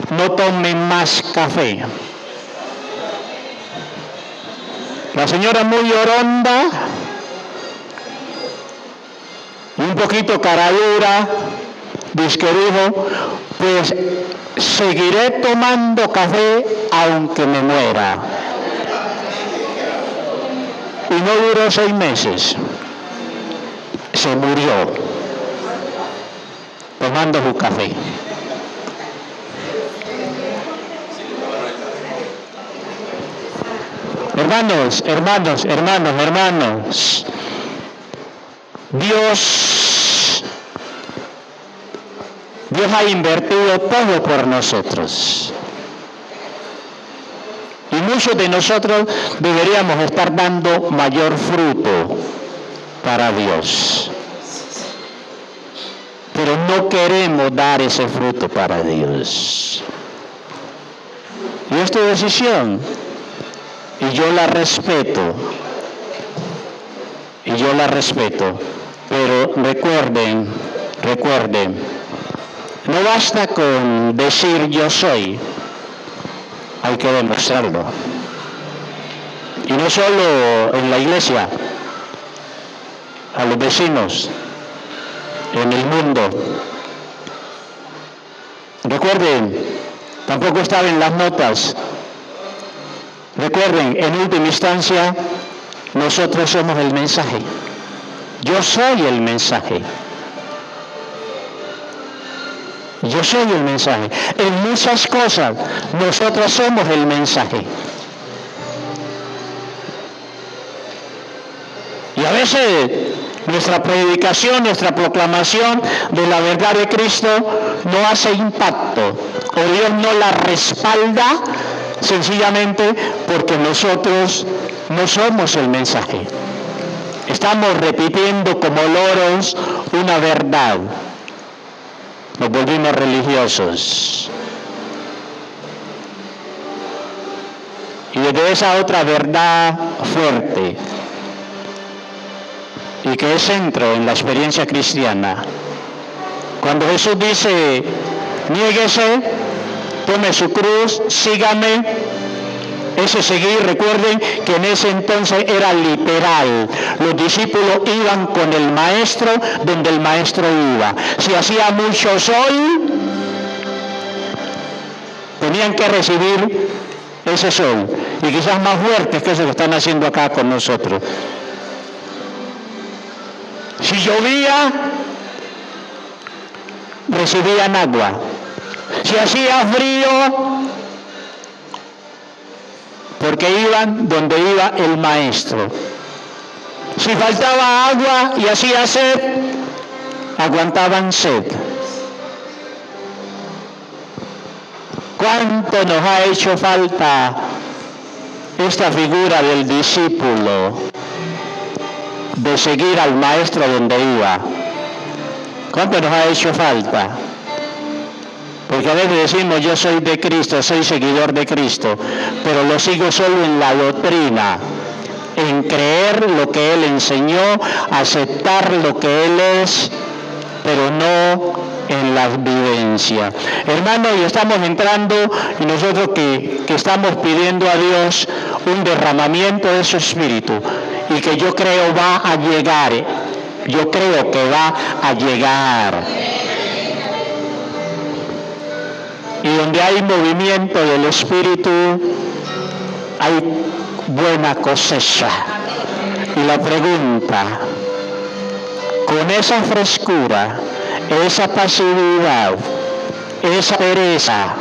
no tome más café. La señora muy oronda, un poquito caradura, dice que dijo, pues seguiré tomando café aunque me muera. Y no duró 6 meses. Se murió tomando su café. Hermanos, Dios ha invertido todo por nosotros. Y muchos de nosotros deberíamos estar dando mayor fruto para Dios. Pero no queremos dar ese fruto para Dios. Y es tu decisión. Y yo la respeto. Pero recuerden, no basta con decir yo soy. Hay que demostrarlo. Y no solo en la iglesia, a los vecinos, en el mundo. Recuerden, tampoco estaba en las notas. Recuerden, en última instancia, nosotros somos el mensaje. Yo soy el mensaje. Yo soy el mensaje. En muchas cosas, nosotros somos el mensaje. Y a veces nuestra predicación, nuestra proclamación de la verdad de Cristo no hace impacto, o Dios no la respalda, sencillamente porque nosotros no somos el mensaje. Estamos repitiendo como loros una verdad. Nos volvimos religiosos. Y desde esa otra verdad fuerte, y que es centro en la experiencia cristiana, cuando Jesús dice, niéguese, tome su cruz, sígame, ese seguir, recuerden que en ese entonces era literal. Los discípulos iban con el maestro donde el maestro iba. Si hacía mucho sol, tenían que recibir ese sol, y quizás más fuertes que eso que están haciendo acá con nosotros. Si llovía, recibían agua. Si hacía frío, porque iban donde iba el maestro. Si faltaba agua y hacía sed, aguantaban sed. ¿Cuánto nos ha hecho falta esta figura del discípulo, de seguir al maestro donde iba? ¿Cuánto nos ha hecho falta? Porque a veces decimos, yo soy de Cristo, soy seguidor de Cristo, pero lo sigo solo en la doctrina, en creer lo que Él enseñó, aceptar lo que Él es, pero no en la vivencia. Hermanos, y estamos entrando, y nosotros que estamos pidiendo a Dios un derramamiento de su Espíritu, y que yo creo va a llegar, yo creo que va a llegar. Y donde hay movimiento del Espíritu, hay buena cosecha. Y la pregunta, con esa frescura, esa pasividad, esa pereza,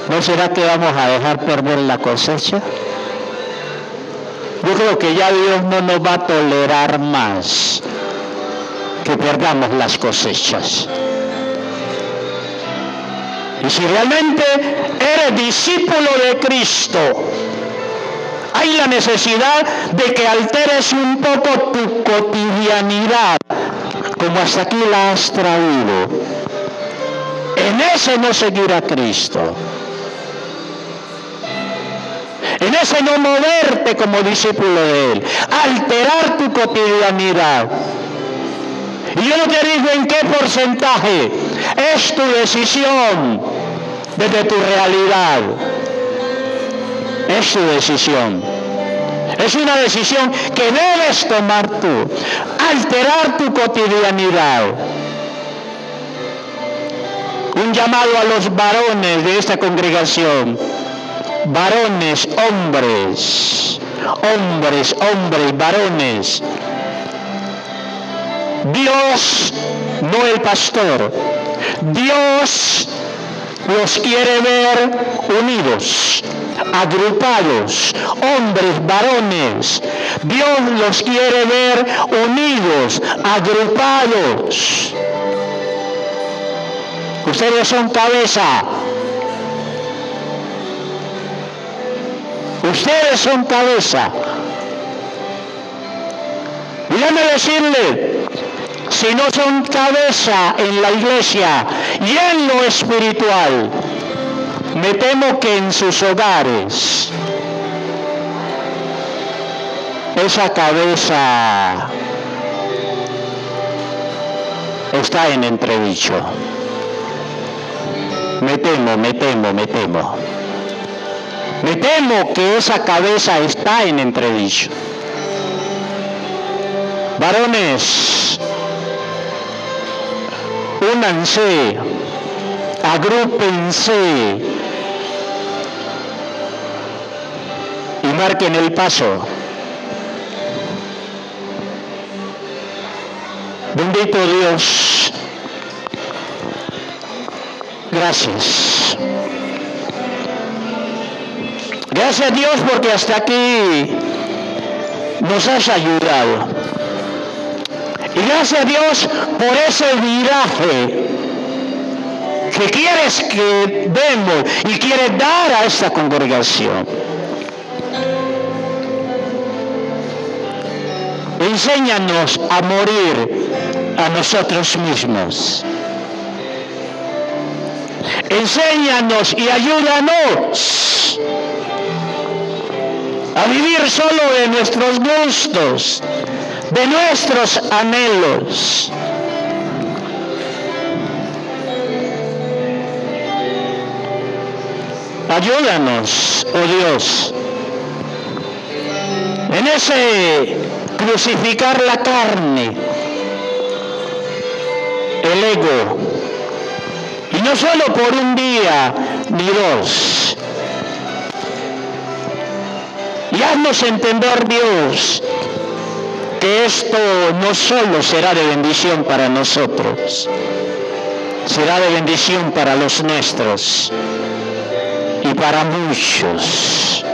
¿no será que vamos a dejar perder la cosecha? Yo creo que ya Dios no nos va a tolerar más que perdamos las cosechas. Y si realmente eres discípulo de Cristo, hay la necesidad de que alteres un poco tu cotidianidad, como hasta aquí la has traído. En ese no seguir a Cristo. En ese no moverte como discípulo de Él. Alterar tu cotidianidad. Y yo no te digo en qué porcentaje. Es tu decisión desde tu realidad. Es tu decisión. Es una decisión que debes tomar tú. Alterar tu cotidianidad. Un llamado a los varones de esta congregación. Varones, hombres, varones. Dios, no el pastor. Dios los quiere ver unidos, agrupados, hombres, varones. Dios los quiere ver unidos, agrupados. Ustedes son cabeza. Ustedes son cabeza. Déjame decirle, si no son cabeza en la iglesia y en lo espiritual, me temo que en sus hogares esa cabeza está en entredicho. Me temo. Me temo que esa cabeza está en entredicho. Varones, únanse, agrúpense y marquen el paso. Bendito Dios, Gracias. Gracias a Dios porque hasta aquí nos has ayudado. Y gracias a Dios por ese viraje que quieres que demos y quieres dar a esta congregación. Enséñanos a morir a nosotros mismos. Enséñanos y ayúdanos a vivir solo de nuestros gustos, de nuestros anhelos. Ayúdanos, oh Dios, en ese crucificar la carne, el ego, y no solo por un día ni dos. Y haznos entender, Dios, que esto no solo será de bendición para nosotros, será de bendición para los nuestros y para muchos.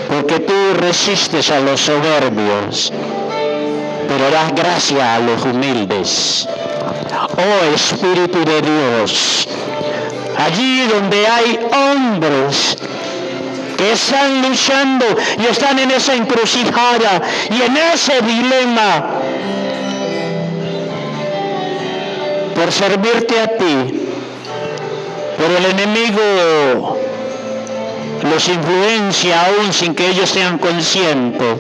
Porque tú resistes a los soberbios, pero das gracia a los humildes. Oh Espíritu de Dios, allí donde hay hombres que están luchando y están en esa encrucijada y en ese dilema por servirte a ti, pero el enemigo los influencia aún sin que ellos sean conscientes.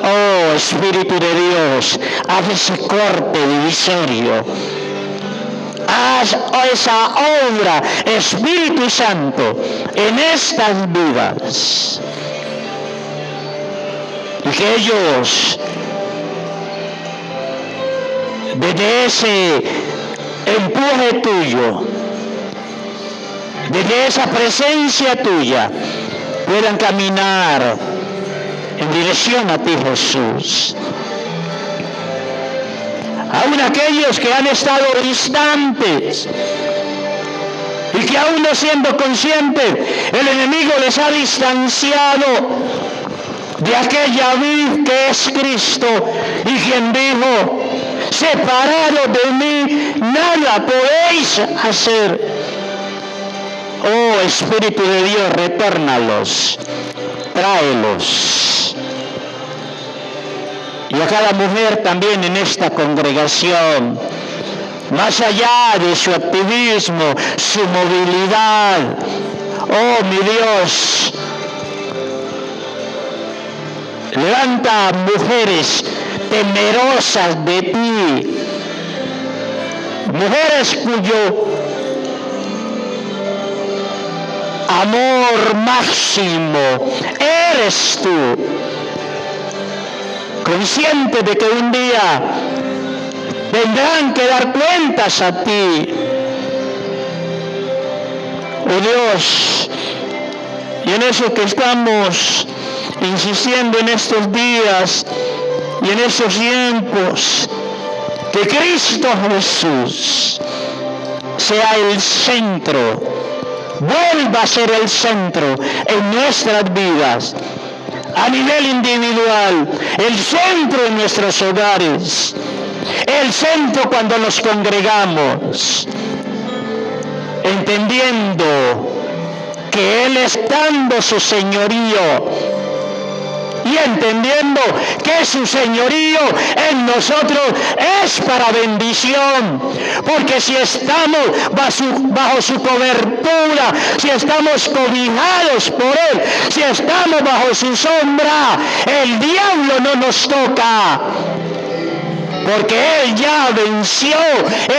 Oh Espíritu de Dios, haz ese corte divisorio. Haz esa obra, Espíritu Santo, en estas vidas. Y que ellos, desde ese empuje tuyo, desde esa presencia tuya, puedan caminar en dirección a ti, Jesús. Aún aquellos que han estado distantes y que aún no siendo conscientes, el enemigo les ha distanciado de aquella vid que es Cristo, y quien dijo: separado de mí nada podéis hacer. Oh Espíritu de Dios, retórnalos, tráelos. Y a cada mujer también en esta congregación, más allá de su activismo, su movilidad, oh mi Dios, levanta mujeres temerosas de ti, mujeres cuyo amor máximo eres tú, consciente de que un día tendrán que dar cuentas a ti. Oh Dios, y en eso que estamos insistiendo en estos días y en estos tiempos, que Cristo Jesús sea el centro, vuelva a ser el centro en nuestras vidas, a nivel individual, el centro en nuestros hogares, el centro cuando nos congregamos, entendiendo que Él es dando su señorío y entendiendo que su señorío en nosotros es para bendición, porque si estamos bajo su cobertura, si estamos cobijados por Él, si estamos bajo su sombra, el diablo no nos toca, porque Él ya venció,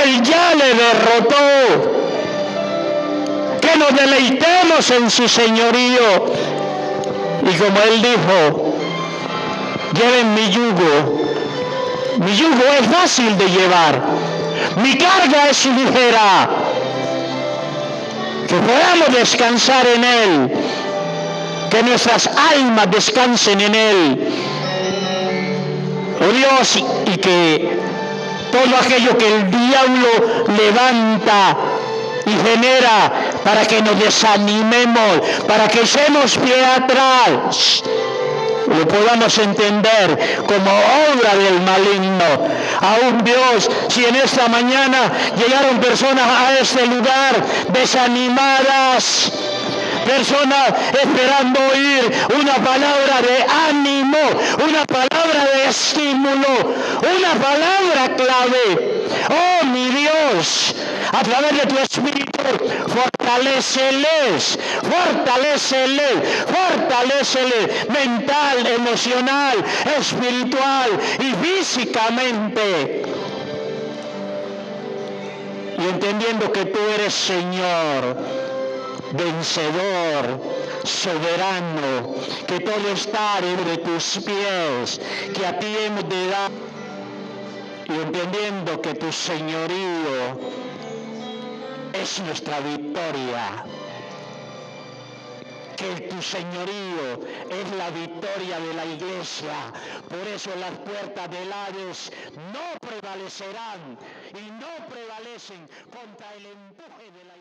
Él ya le derrotó. Que nos deleitemos en su señorío, y como Él dijo: lleven mi yugo es fácil de llevar, mi carga es ligera. Que podamos descansar en Él, que nuestras almas descansen en Él, oh Dios, y que todo aquello que el diablo levanta y genera para que nos desanimemos, para que echemos pie atrás, lo podamos entender como obra del maligno. Aún Dios, si en esta mañana llegaron personas a este lugar desanimadas, personas esperando oír una palabra de ánimo, una palabra de estímulo, una palabra clave. Oh, mi Dios, a través de tu Espíritu, fortaléceles mental, emocional, espiritual y físicamente. Y entendiendo que tú eres Señor, vencedor, soberano, que todo está sobre tus pies, que a ti hemos de dar, y entendiendo que tu señorío es nuestra victoria, que tu señorío es la victoria de la iglesia. Por eso las puertas del Hades no prevalecerán y no prevalecen contra el empuje de la iglesia.